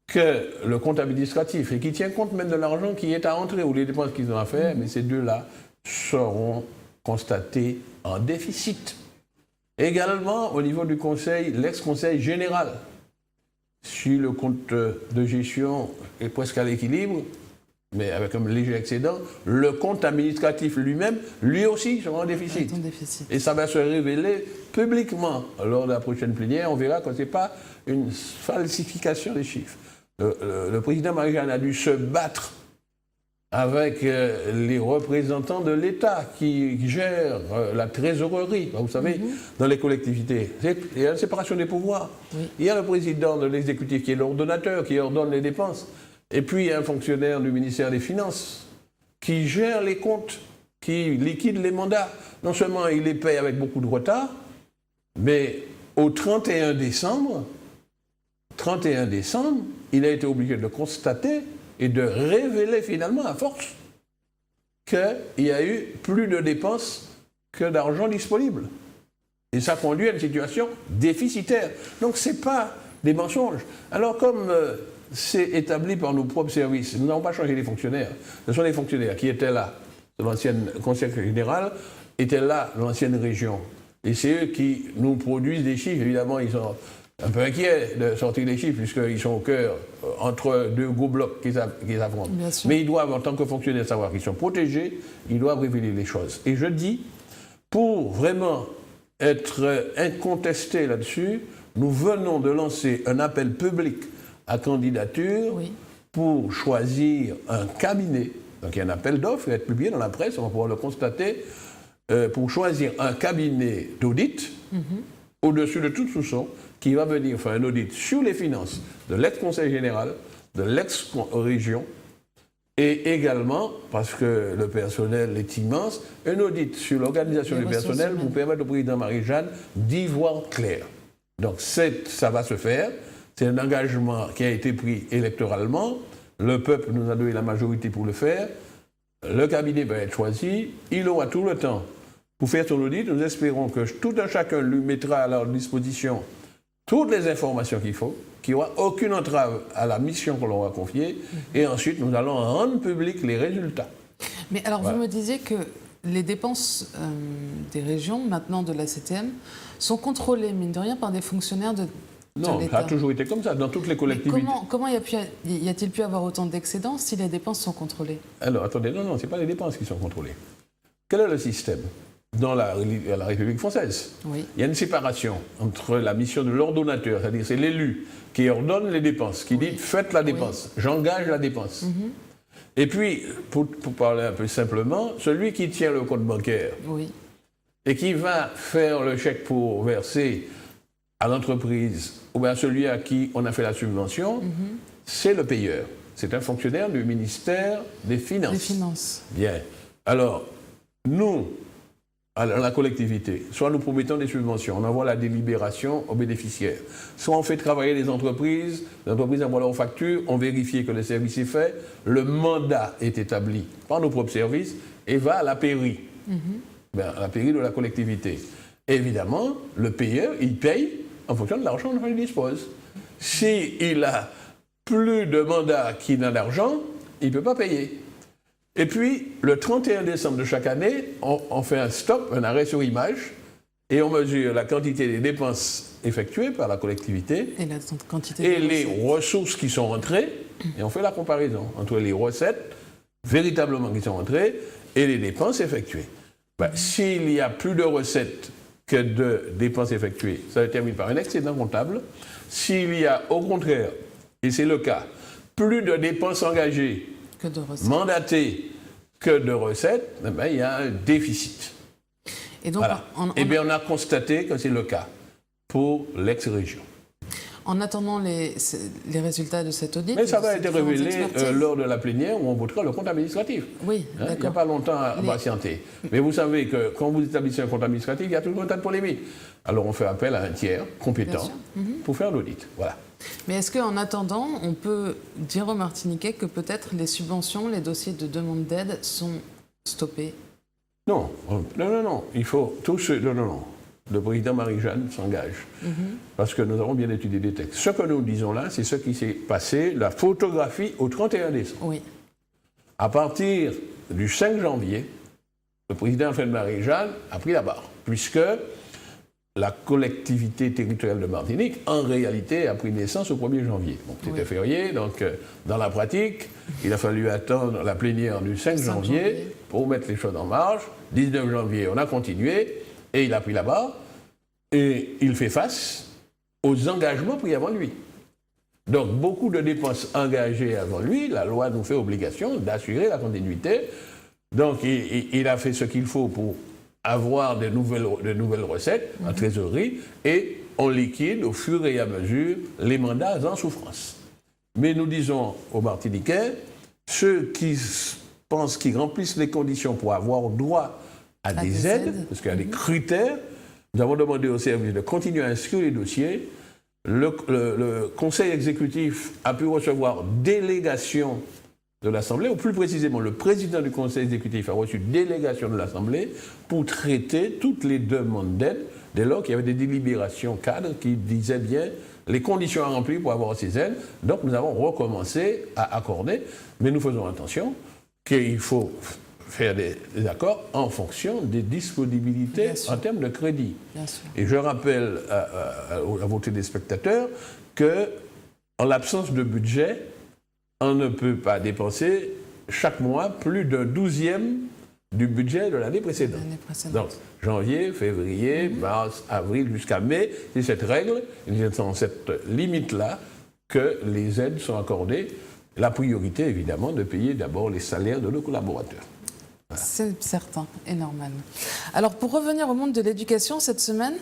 que le compte administratif, et qui tient compte même de l'argent qui est à entrer ou les dépenses qu'ils ont à faire, mais ces deux-là seront constatés en déficit. Également, au niveau du conseil, l'ex-conseil général, si le compte de gestion est presque à l'équilibre, mais avec un léger excédent, le compte administratif lui-même, lui aussi, sera en déficit. Et ça va se révéler publiquement lors de la prochaine plénière. On verra que ce n'est pas une falsification des chiffres. Le président Marie-Jeanne a dû se battre avec les représentants de l'État qui gèrent la trésorerie, vous savez, dans les collectivités. Il y a une séparation des pouvoirs. Il y a le président de l'exécutif qui est l'ordonnateur, qui ordonne les dépenses. Et puis, il y a un fonctionnaire du ministère des Finances qui gère les comptes, qui liquide les mandats. Non seulement il les paye avec beaucoup de retard, mais au 31 décembre, il a été obligé de constater et de révéler finalement à force qu'il y a eu plus de dépenses que d'argent disponible. Et ça conduit à une situation déficitaire. Donc ce n'est pas des mensonges. Alors comme c'est établi par nos propres services, nous n'avons pas changé les fonctionnaires. Ce sont les fonctionnaires qui étaient là, de l'ancienne conseil général, étaient là, de l'ancienne région. Et c'est eux qui nous produisent des chiffres. Évidemment, ils sont un peu inquiets de sortir des chiffres, puisqu'ils sont au cœur, entre deux gros blocs qui affrontent. Mais ils doivent, en tant que fonctionnaires, savoir qu'ils sont protégés, ils doivent révéler les choses. Et je dis, pour vraiment être incontestés là-dessus, nous venons de lancer un appel public à candidature pour choisir un cabinet. Donc il y a un appel d'offres qui va être publié dans la presse, on va pouvoir le constater, pour choisir un cabinet d'audit au-dessus de toute soupçon qui va venir faire un audit sur les finances de l'ex-conseil général, de l'ex-région, et également, parce que le personnel est immense, un audit sur l'organisation du personnel vous permet au président Marie-Jeanne d'y voir clair. Donc ça va se faire, c'est un engagement qui a été pris électoralement, le peuple nous a donné la majorité pour le faire, le cabinet va être choisi, il aura tout le temps pour faire son audit. Nous espérons que tout un chacun lui mettra à leur disposition toutes les informations qu'il faut, qu'il n'y aura aucune entrave à la mission qu'on leur a confiée, et ensuite nous allons rendre publics les résultats. Mais alors vous me disiez que les dépenses des régions, maintenant de la CTM, sont contrôlées, mine de rien, par des fonctionnaires de Non, ça a toujours été comme ça, dans toutes les collectivités. Comment y a-t-il pu avoir autant d'excédents si les dépenses sont contrôlées? Alors, attendez, non, ce n'est pas les dépenses qui sont contrôlées. Quel est le système dans la République française? Il y a une séparation entre la mission de l'ordonnateur, c'est-à-dire c'est l'élu qui ordonne les dépenses, qui dit « faites la dépense, j'engage la dépense ». Et puis, pour parler un peu simplement, celui qui tient le compte bancaire et qui va faire le chèque pour verser à l'entreprise ou bien à celui à qui on a fait la subvention, c'est le payeur. C'est un fonctionnaire du ministère des Finances. Des Finances. Bien. Alors, nous, à la collectivité, soit nous promettons des subventions, on envoie la délibération aux bénéficiaires, soit on fait travailler les entreprises envoient leurs factures, on vérifie que le service est fait, le mandat est établi par nos propres services et va à la pairie, à la pairie de la collectivité. Et évidemment, le payeur, il paye en fonction de l'argent dont il dispose. S'il a plus de mandat qu'il n'a d'argent, il ne peut pas payer. Et puis, le 31 décembre de chaque année, on fait un stop, un arrêt sur image, et on mesure la quantité des dépenses effectuées par la collectivité et les ressources qui sont rentrées, et on fait la comparaison entre les recettes véritablement qui sont rentrées et les dépenses effectuées. S'il y a plus de recettes que de dépenses effectuées, ça se termine par un excédent comptable. S'il y a, au contraire, et c'est le cas, plus de dépenses engagées, mandatées que de recettes, il y a un déficit. Et donc, voilà. On a constaté que c'est le cas pour l'ex-région. En attendant les résultats de cet audit... Mais ça va être révélé lors de la plénière où on votera le compte administratif. Oui, d'accord. Il n'y a pas longtemps à patienter. Mais vous savez que quand vous établissez un compte administratif, il y a toujours un tas de polémiques. Alors on fait appel à un tiers compétent pour faire l'audit. Voilà. Mais est-ce qu'en attendant, on peut dire aux Martiniquais que peut-être les subventions, les dossiers de demande d'aide sont stoppés? Non. Il faut tous ceux... Non. Le président Marie-Jeanne s'engage. Parce que nous avons bien étudié des textes. Ce que nous disons là, c'est ce qui s'est passé, la photographie au 31 décembre. Oui. À partir du 5 janvier, le président Alfred Marie-Jeanne a pris la barre, puisque la collectivité territoriale de Martinique, en réalité, a pris naissance au 1er janvier. Donc c'était férié, donc dans la pratique, il a fallu attendre la plénière du 5 janvier pour mettre les choses en marche. 19 janvier, on a continué, et il a pris la barre, et il fait face aux engagements pris avant lui. Donc beaucoup de dépenses engagées avant lui, la loi nous fait obligation d'assurer la continuité. Donc il a fait ce qu'il faut pour avoir de nouvelles recettes en trésorerie, et on liquide au fur et à mesure les mandats en souffrance. Mais nous disons aux Martiniquais, ceux qui pensent qu'ils remplissent les conditions pour avoir droit à des aides, parce qu'il y a des critères, nous avons demandé au service de continuer à inscrire les dossiers. Le conseil exécutif a pu recevoir délégation de l'Assemblée, ou plus précisément, le président du conseil exécutif a reçu délégation de l'Assemblée pour traiter toutes les demandes d'aide, dès lors qu'il y avait des délibérations cadres qui disaient bien les conditions à remplir pour avoir ces aides. Donc nous avons recommencé à accorder, mais nous faisons attention qu'il faut faire des accords en fonction des disponibilités en termes de crédit. Et je rappelle à vos téléspectateurs qu'en l'absence de budget, on ne peut pas dépenser chaque mois plus d'un 12e du budget de l'année précédente. Donc, janvier, février, mars, avril, jusqu'à mai, c'est cette règle, c'est dans cette limite-là que les aides sont accordées. La priorité, évidemment, de payer d'abord les salaires de nos collaborateurs. Voilà. C'est certain et normal. Alors, pour revenir au monde de l'éducation, cette semaine,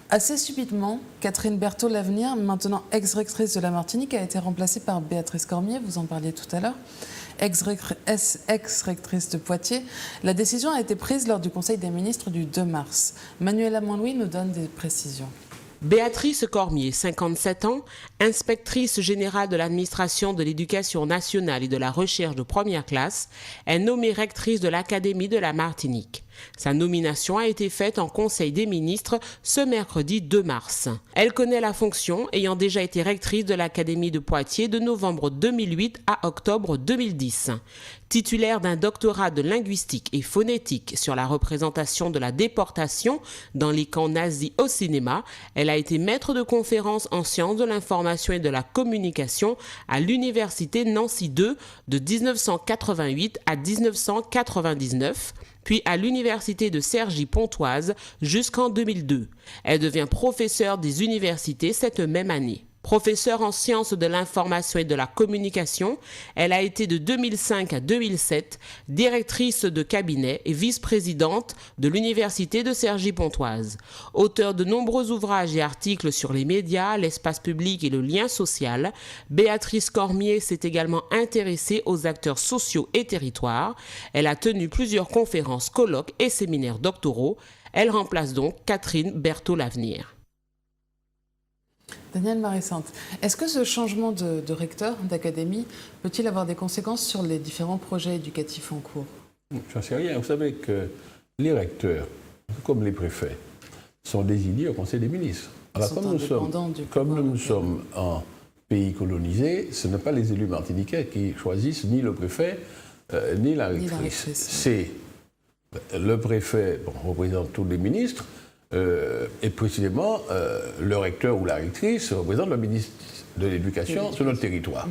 assez subitement, Catherine Berthaud-Lavenir, maintenant ex-rectrice de la Martinique, a été remplacée par Béatrice Cormier, vous en parliez tout à l'heure, ex-rectrice de Poitiers. La décision a été prise lors du Conseil des ministres du 2 mars. Manuela Manlouis nous donne des précisions. Béatrice Cormier, 57 ans, inspectrice générale de l'administration de l'éducation nationale et de la recherche de première classe, est nommée rectrice de l'Académie de la Martinique. Sa nomination a été faite en Conseil des ministres ce mercredi 2 mars. Elle connaît la fonction, ayant déjà été rectrice de l'Académie de Poitiers de novembre 2008 à octobre 2010. Titulaire d'un doctorat de linguistique et phonétique sur la représentation de la déportation dans les camps nazis au cinéma, elle a été maître de conférences en sciences de l'information et de la communication à l'Université Nancy II de 1988 à 1999, puis à l'Université de Cergy-Pontoise jusqu'en 2002. Elle devient professeure des universités cette même année. Professeure en sciences de l'information et de la communication, elle a été de 2005 à 2007 directrice de cabinet et vice-présidente de l'Université de Cergy-Pontoise. Auteure de nombreux ouvrages et articles sur les médias, l'espace public et le lien social, Béatrice Cormier s'est également intéressée aux acteurs sociaux et territoires. Elle a tenu plusieurs conférences, colloques et séminaires doctoraux. Elle remplace donc Catherine Berthaud-Lavenir. Daniel Marissante, est-ce que ce changement de recteur d'académie peut-il avoir des conséquences sur les différents projets éducatifs en cours? J'en sais rien. Vous savez que les recteurs, comme les préfets, sont désignés au Conseil des ministres. Alors, comme nous sommes en pays colonisé, ce n'est pas les élus martiniquais qui choisissent ni le préfet ni la rectrice. C'est le préfet, représente tous les ministres, et précisément, le recteur ou la rectrice représente le ministre de l'Éducation sur notre territoire.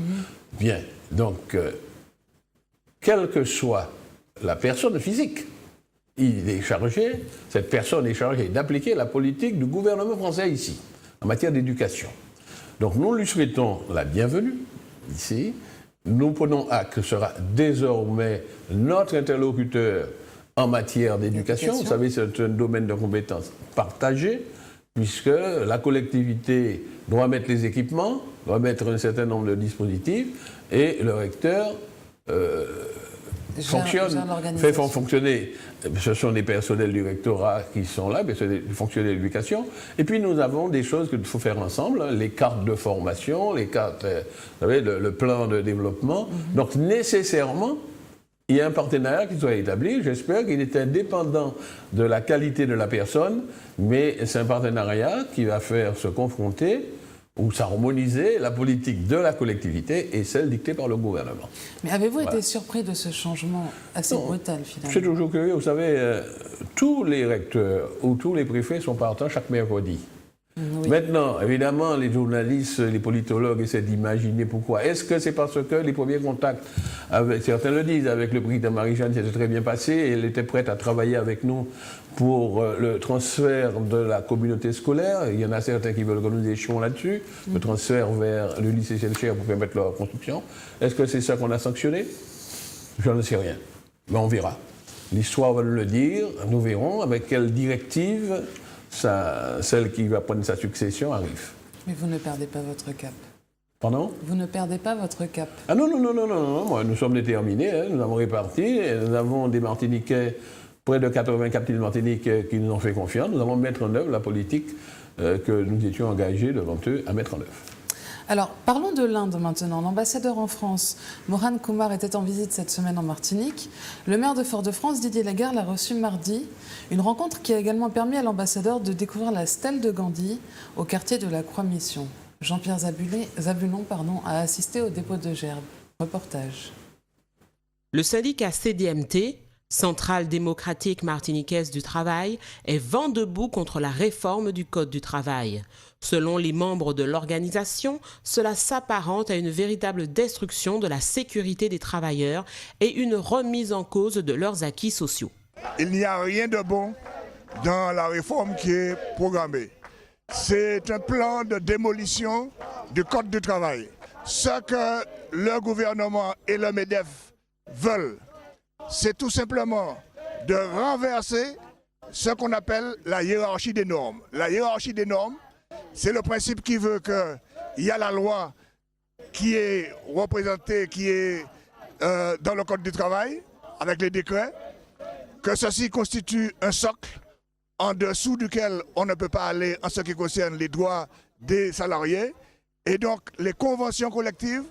Bien, donc, quelle que soit la personne physique, cette personne est chargée d'appliquer la politique du gouvernement français ici, en matière d'éducation. Donc, nous lui souhaitons la bienvenue ici. Nous prenons acte que sera désormais notre interlocuteur en matière d'éducation. Vous savez, c'est un domaine de compétences partagé, puisque la collectivité doit mettre les équipements, doit mettre un certain nombre de dispositifs, et le recteur fait fonctionner. Ce sont des personnels du rectorat qui sont là, mais c'est des fonctionnaires de l'éducation. Et puis nous avons des choses qu'il faut faire ensemble, les cartes de formation, les cartes, vous savez, le plan de développement. Donc nécessairement, il y a un partenariat qui soit établi. J'espère qu'il est indépendant de la qualité de la personne, mais c'est un partenariat qui va faire se confronter ou s'harmoniser la politique de la collectivité et celle dictée par le gouvernement. Mais avez-vous été surpris de ce changement assez brutal, finalement? Je suis toujours curieux. Vous savez, tous les recteurs ou tous les préfets sont partants chaque mercredi. Oui. Maintenant, évidemment, les journalistes, les politologues essaient d'imaginer pourquoi. Est-ce que c'est parce que les premiers contacts, certains le disent, avec le président Marie-Jeanne, s'étaient très bien passés et elle était prête à travailler avec nous pour le transfert de la communauté scolaire. Il y en a certains qui veulent que nous échouons là-dessus, le transfert vers le lycée Selcher pour permettre leur construction. Est-ce que c'est ça qu'on a sanctionné? Je ne sais rien, mais on verra. L'histoire va le dire, nous verrons avec quelle directive celle qui va prendre sa succession arrive. Mais vous ne perdez pas votre cap? Pardon? Vous ne perdez pas votre cap? Ah non, moi, nous sommes déterminés, hein, nous avons réparti, nous avons des Martiniquais, près de 84 000 Martiniquais qui nous ont fait confiance, nous allons mettre en œuvre la politique que nous étions engagés devant eux à mettre en œuvre. Alors, parlons de l'Inde maintenant. L'ambassadeur en France, Mohan Kumar, était en visite cette semaine en Martinique. Le maire de Fort-de-France, Didier Lagarde, l'a reçu mardi. Une rencontre qui a également permis à l'ambassadeur de découvrir la stèle de Gandhi au quartier de la Croix-Mission. Jean-Pierre Zabulon a assisté au dépôt de gerbes. Reportage. Le syndicat CDMT, Centrale démocratique martiniquaise du travail, est vent debout contre la réforme du Code du travail. Selon les membres de l'organisation, cela s'apparente à une véritable destruction de la sécurité des travailleurs et une remise en cause de leurs acquis sociaux. Il n'y a rien de bon dans la réforme qui est programmée. C'est un plan de démolition du Code du travail. Ce que le gouvernement et le MEDEF veulent, c'est tout simplement de renverser ce qu'on appelle la hiérarchie des normes. La hiérarchie des normes, c'est le principe qui veut qu'il y a la loi qui est représentée, qui est dans le Code du travail, avec les décrets, que ceci constitue un socle en dessous duquel on ne peut pas aller en ce qui concerne les droits des salariés. Et donc, les conventions collectives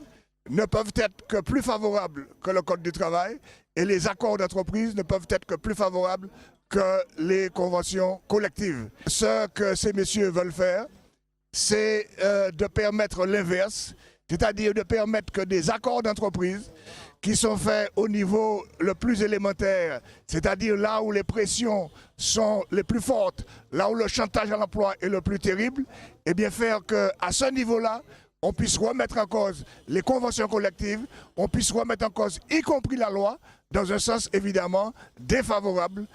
ne peuvent être que plus favorables que le Code du travail et les accords d'entreprise ne peuvent être que plus favorables que les conventions collectives. Ce que ces messieurs veulent faire, c'est de permettre l'inverse, c'est-à-dire de permettre que des accords d'entreprise qui sont faits au niveau le plus élémentaire, c'est-à-dire là où les pressions sont les plus fortes, là où le chantage à l'emploi est le plus terrible, et bien faire qu'à ce niveau-là, on puisse remettre en cause les conventions collectives, on puisse remettre en cause, y compris la loi, dans un sens évidemment défavorable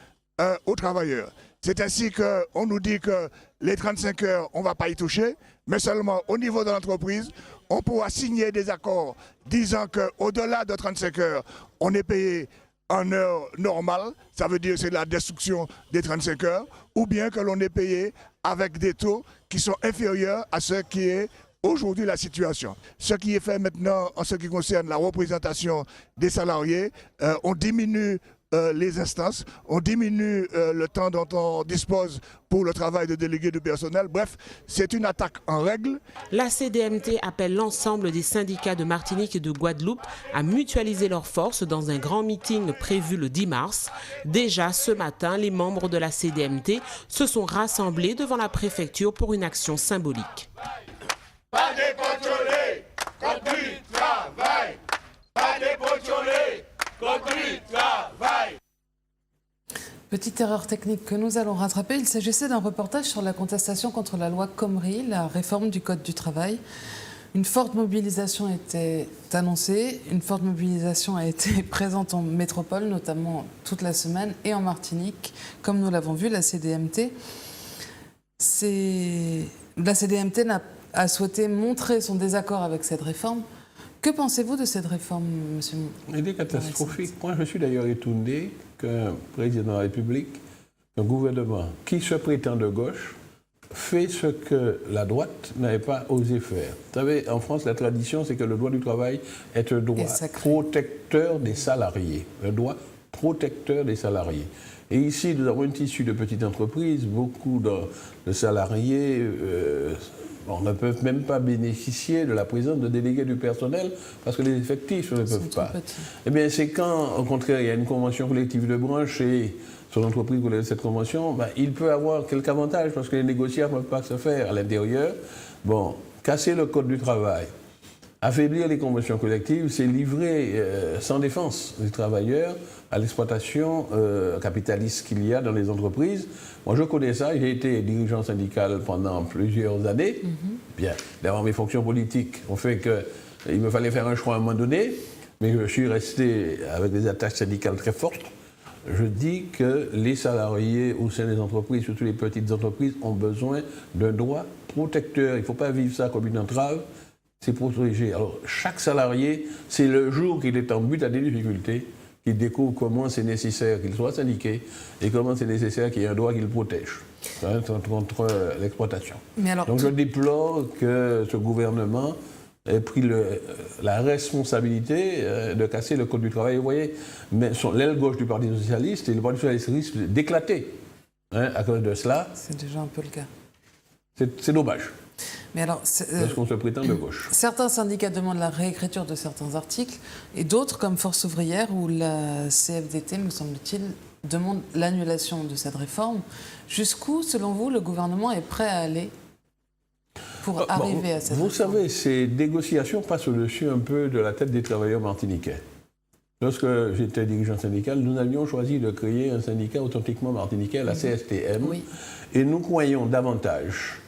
aux travailleurs. C'est ainsi qu'on nous dit que les 35 heures, on ne va pas y toucher, mais seulement au niveau de l'entreprise, on pourra signer des accords disant qu'au-delà de 35 heures, on est payé en heure normale, ça veut dire que c'est la destruction des 35 heures, ou bien que l'on est payé avec des taux qui sont inférieurs à ce qui est aujourd'hui la situation. Ce qui est fait maintenant en ce qui concerne la représentation des salariés, on diminue les instances, on diminue le temps dont on dispose pour le travail de délégué du personnel. Bref, c'est une attaque en règle. La CDMT appelle l'ensemble des syndicats de Martinique et de Guadeloupe à mutualiser leurs forces dans un grand meeting prévu le 10 mars. Déjà ce matin, les membres de la CDMT se sont rassemblés devant la préfecture pour une action symbolique. Pas décontrôler, contre du travail. Pas décontrôler, contre du travail. Petite erreur technique que nous allons rattraper. Il s'agissait d'un reportage sur la contestation contre la loi Khomri, la réforme du Code du travail. Une forte mobilisation était annoncée. Une forte mobilisation a été présente en métropole, notamment toute la semaine, et en Martinique, comme nous l'avons vu, la CDMT. La CDMT a souhaité montrer son désaccord avec cette réforme. Que pensez-vous de cette réforme, monsieur? Elle est catastrophique. Moi, je suis d'ailleurs étonné qu'un président de la République, un gouvernement qui se prétend de gauche, fait ce que la droite n'avait pas osé faire. Vous savez, en France, la tradition, c'est que le droit du travail est un droit protecteur des salariés. Un droit protecteur des salariés. Et ici, nous avons une tissu de petites entreprises, beaucoup de salariés ne peuvent même pas bénéficier de la présence de délégués du personnel parce que les effectifs ne peuvent pas. Eh bien, c'est quand, au contraire, il y a une convention collective de branche et son entreprise relève cette convention, il peut avoir quelques avantages parce que les négociations ne peuvent pas se faire à l'intérieur. Bon, casser le code du travail, affaiblir les conventions collectives, c'est livrer sans défense les travailleurs à l'exploitation capitaliste qu'il y a dans les entreprises. Moi, je connais ça. J'ai été dirigeant syndical pendant plusieurs années. Bien, d'avoir mes fonctions politiques ont fait qu'il me fallait faire un choix à un moment donné, mais je suis resté avec des attaches syndicales très fortes. Je dis que les salariés au sein des entreprises, surtout les petites entreprises, ont besoin d'un droit protecteur. Il ne faut pas vivre ça comme une entrave. C'est protégé. Alors, chaque salarié, c'est le jour qu'il est en but à des difficultés, qu'il découvre comment c'est nécessaire qu'il soit syndiqué et comment c'est nécessaire qu'il y ait un droit qui le protège contre l'exploitation. Donc, je déplore que ce gouvernement ait pris la responsabilité de casser le Code du travail. Vous voyez, l'aile gauche du Parti socialiste et le Parti socialiste risquent d'éclater à cause de cela. C'est déjà un peu le cas. C'est dommage. Mais alors, parce qu'on se prétend de gauche. Certains syndicats demandent la réécriture de certains articles et d'autres, comme Force ouvrière ou la CFDT, me semble-t-il, demandent l'annulation de cette réforme. Jusqu'où, selon vous, le gouvernement est prêt à aller pour arriver à cette réforme? Vous savez, ces négociations passent au-dessus un peu de la tête des travailleurs martiniquais. Lorsque j'étais dirigeant syndical, nous avions choisi de créer un syndicat authentiquement martiniquais, la CSTM, et nous croyons davantage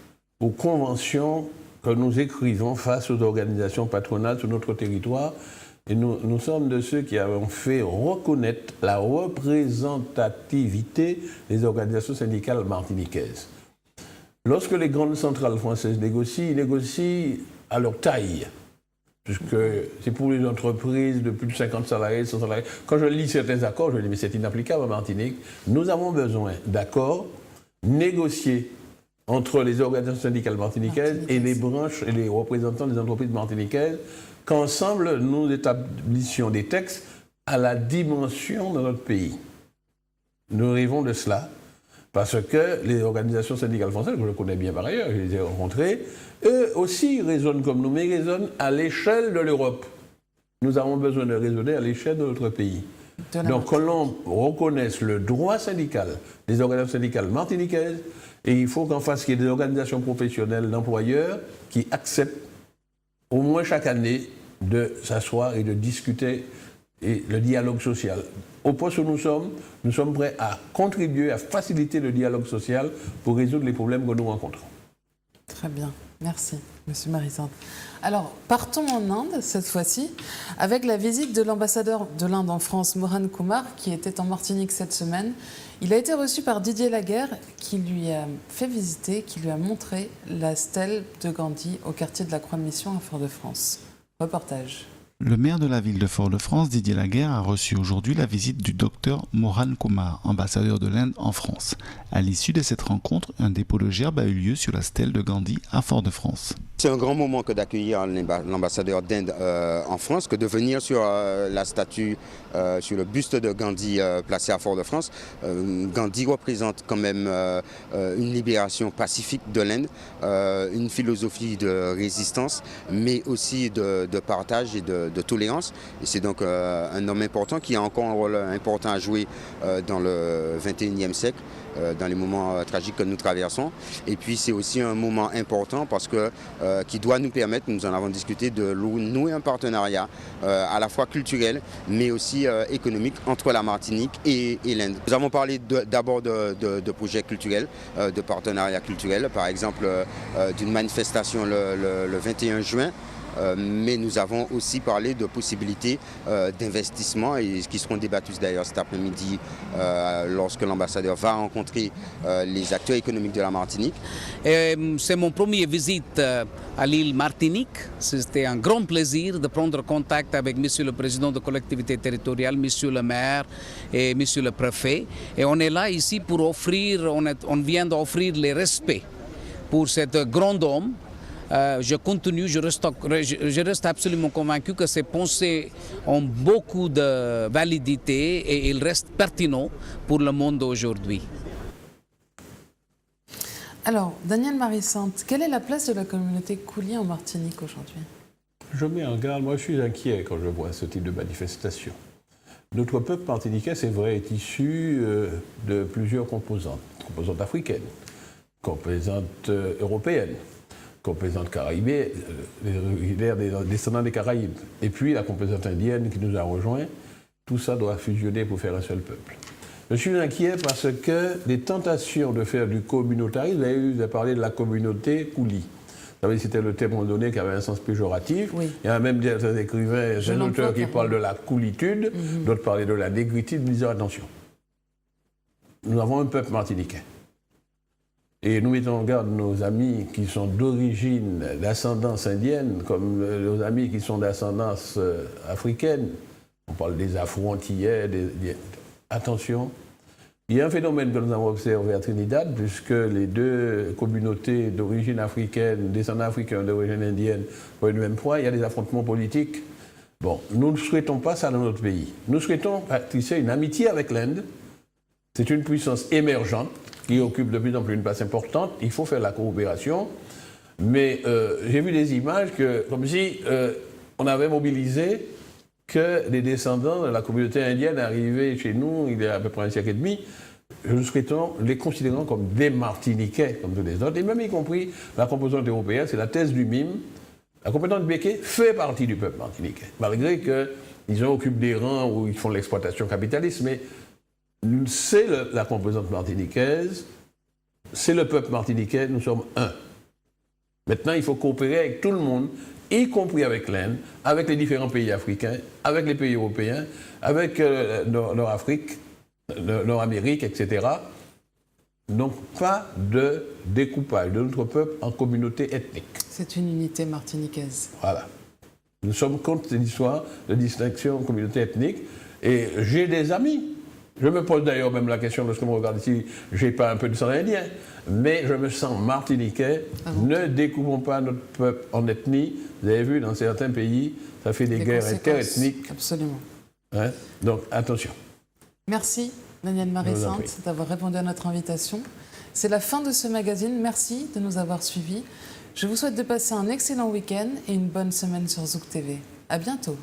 aux conventions que nous écrivons face aux organisations patronales sur notre territoire. Et nous sommes de ceux qui avons fait reconnaître la représentativité des organisations syndicales martiniquaises. Lorsque les grandes centrales françaises négocient, ils négocient à leur taille. Puisque c'est pour les entreprises de plus de 50 salariés, 100 salariés. Quand je lis certains accords, je me dis mais c'est inapplicable en Martinique. Nous avons besoin d'accords négociés entre les organisations syndicales martiniquaises et les branches et les représentants des entreprises martiniquaises, qu'ensemble nous établissions des textes à la dimension de notre pays. Nous rêvons de cela parce que les organisations syndicales françaises, que je connais bien par ailleurs, je les ai rencontrées, eux aussi raisonnent comme nous, mais raisonnent à l'échelle de l'Europe. Nous avons besoin de raisonner à l'échelle de notre pays. Donc que l'on reconnaisse le droit syndical des organisations syndicales martiniquaises, et il faut qu'en face, il y ait des organisations professionnelles d'employeurs qui acceptent au moins chaque année de s'asseoir et de discuter et le dialogue social. Au poste où nous sommes prêts à contribuer, à faciliter le dialogue social pour résoudre les problèmes que nous rencontrons. Très bien, merci, M. Marisante. Alors, partons en Inde, cette fois-ci, avec la visite de l'ambassadeur de l'Inde en France, Mohan Kumar, qui était en Martinique cette semaine. Il a été reçu par Didier Laguerre, qui lui a fait visiter, qui lui a montré la stèle de Gandhi au quartier de la Croix-de-Mission à Fort-de-France. Reportage. Le maire de la ville de Fort-de-France, Didier Laguerre, a reçu aujourd'hui la visite du docteur Mohan Kumar, ambassadeur de l'Inde en France. À l'issue de cette rencontre, un dépôt de gerbe a eu lieu sur la stèle de Gandhi à Fort-de-France. C'est un grand moment que d'accueillir l'ambassadeur d'Inde en France, que de venir sur la statue, sur le buste de Gandhi placé à Fort-de-France. Gandhi représente quand même une libération pacifique de l'Inde, une philosophie de résistance, mais aussi de partage et de tolérance. Et c'est donc un homme important qui a encore un rôle important à jouer dans le XXIe siècle, dans les moments tragiques que nous traversons. Et puis c'est aussi un moment important parce que qui doit nous permettre, nous en avons discuté, de nouer un partenariat à la fois culturel mais aussi économique entre la Martinique et l'Inde. Nous avons parlé d'abord de projets culturels, de partenariats culturels, par exemple d'une manifestation le 21 juin. Mais nous avons aussi parlé de possibilités d'investissement et qui seront débattues d'ailleurs cet après-midi lorsque l'ambassadeur va rencontrer les acteurs économiques de la Martinique. C'est mon premier visite à l'île Martinique. C'était un grand plaisir de prendre contact avec Monsieur le Président de collectivité territoriale, Monsieur le maire et Monsieur le préfet. Et on est là ici pour offrir, on vient d'offrir les respects pour cet grand homme. Je reste absolument convaincu que ces pensées ont beaucoup de validité et ils restent pertinents pour le monde d'aujourd'hui. Alors, Daniel Marisante, quelle est la place de la communauté Kouli en Martinique aujourd'hui? Je mets en garde, moi je suis inquiet quand je vois ce type de manifestation. Notre peuple martiniquais, c'est vrai, est issu de plusieurs composantes. Composantes africaines, composantes européennes, composante caribéenne, des descendants des Caraïbes, et puis la composante indienne qui nous a rejoints. Tout ça doit fusionner pour faire un seul peuple. Je suis inquiet parce que les tentations de faire du communautarisme, vous avez parlé de la communauté Kouli. Vous savez, c'était le terme donné qui avait un sens péjoratif. Oui. Il y a même des écrivains, des auteurs qui parlent de la coulitude, d'autres parlaient de la négritude, disant attention. Nous avons un peuple martiniquais. Et nous mettons en garde nos amis qui sont d'origine, d'ascendance indienne, comme nos amis qui sont d'ascendance africaine. On parle des Afro-Antillais. Attention, Il y a un phénomène que nous avons observé à Trinidad, puisque les deux communautés d'origine africaine, descendants africains d'origine indienne, pour une même fois, il y a des affrontements politiques. Bon, nous ne souhaitons pas ça dans notre pays. Nous souhaitons tisser une amitié avec l'Inde. C'est une puissance émergente qui occupe de plus en plus une place importante. Il faut faire la coopération. Mais j'ai vu des images comme si on avait mobilisé que des descendants de la communauté indienne arrivés chez nous il y a à peu près un siècle et demi. Nous souhaitons les considérant comme des Martiniquais, comme tous les autres, et même y compris la composante européenne, c'est la thèse du MIM. La composante Béké fait partie du peuple martiniquais, malgré qu'ils occupent des rangs où ils font l'exploitation capitaliste, mais c'est la composante martiniquaise, c'est le peuple martiniquais, nous sommes un. Maintenant, il faut coopérer avec tout le monde, y compris avec l'Inde, avec les différents pays africains, avec les pays européens, avec Nord-Afrique, Nord-Amérique, etc. Donc, pas de découpage de notre peuple en communautés ethniques. C'est une unité martiniquaise. Voilà. Nous sommes contre cette histoire de distinction en communauté ethnique. Et j'ai des amis. Je me pose d'ailleurs même la question, lorsque je me regarde ici, je n'ai pas un peu de sang indien, mais je me sens martiniquais. Ne découpons pas notre peuple en ethnie. Vous avez vu, dans certains pays, ça fait des guerres interethniques. Absolument. Hein? Donc, attention. Merci, Daniel Marie-Sainte, d'avoir répondu à notre invitation. C'est la fin de ce magazine. Merci de nous avoir suivis. Je vous souhaite de passer un excellent week-end et une bonne semaine sur Zouk TV. À bientôt.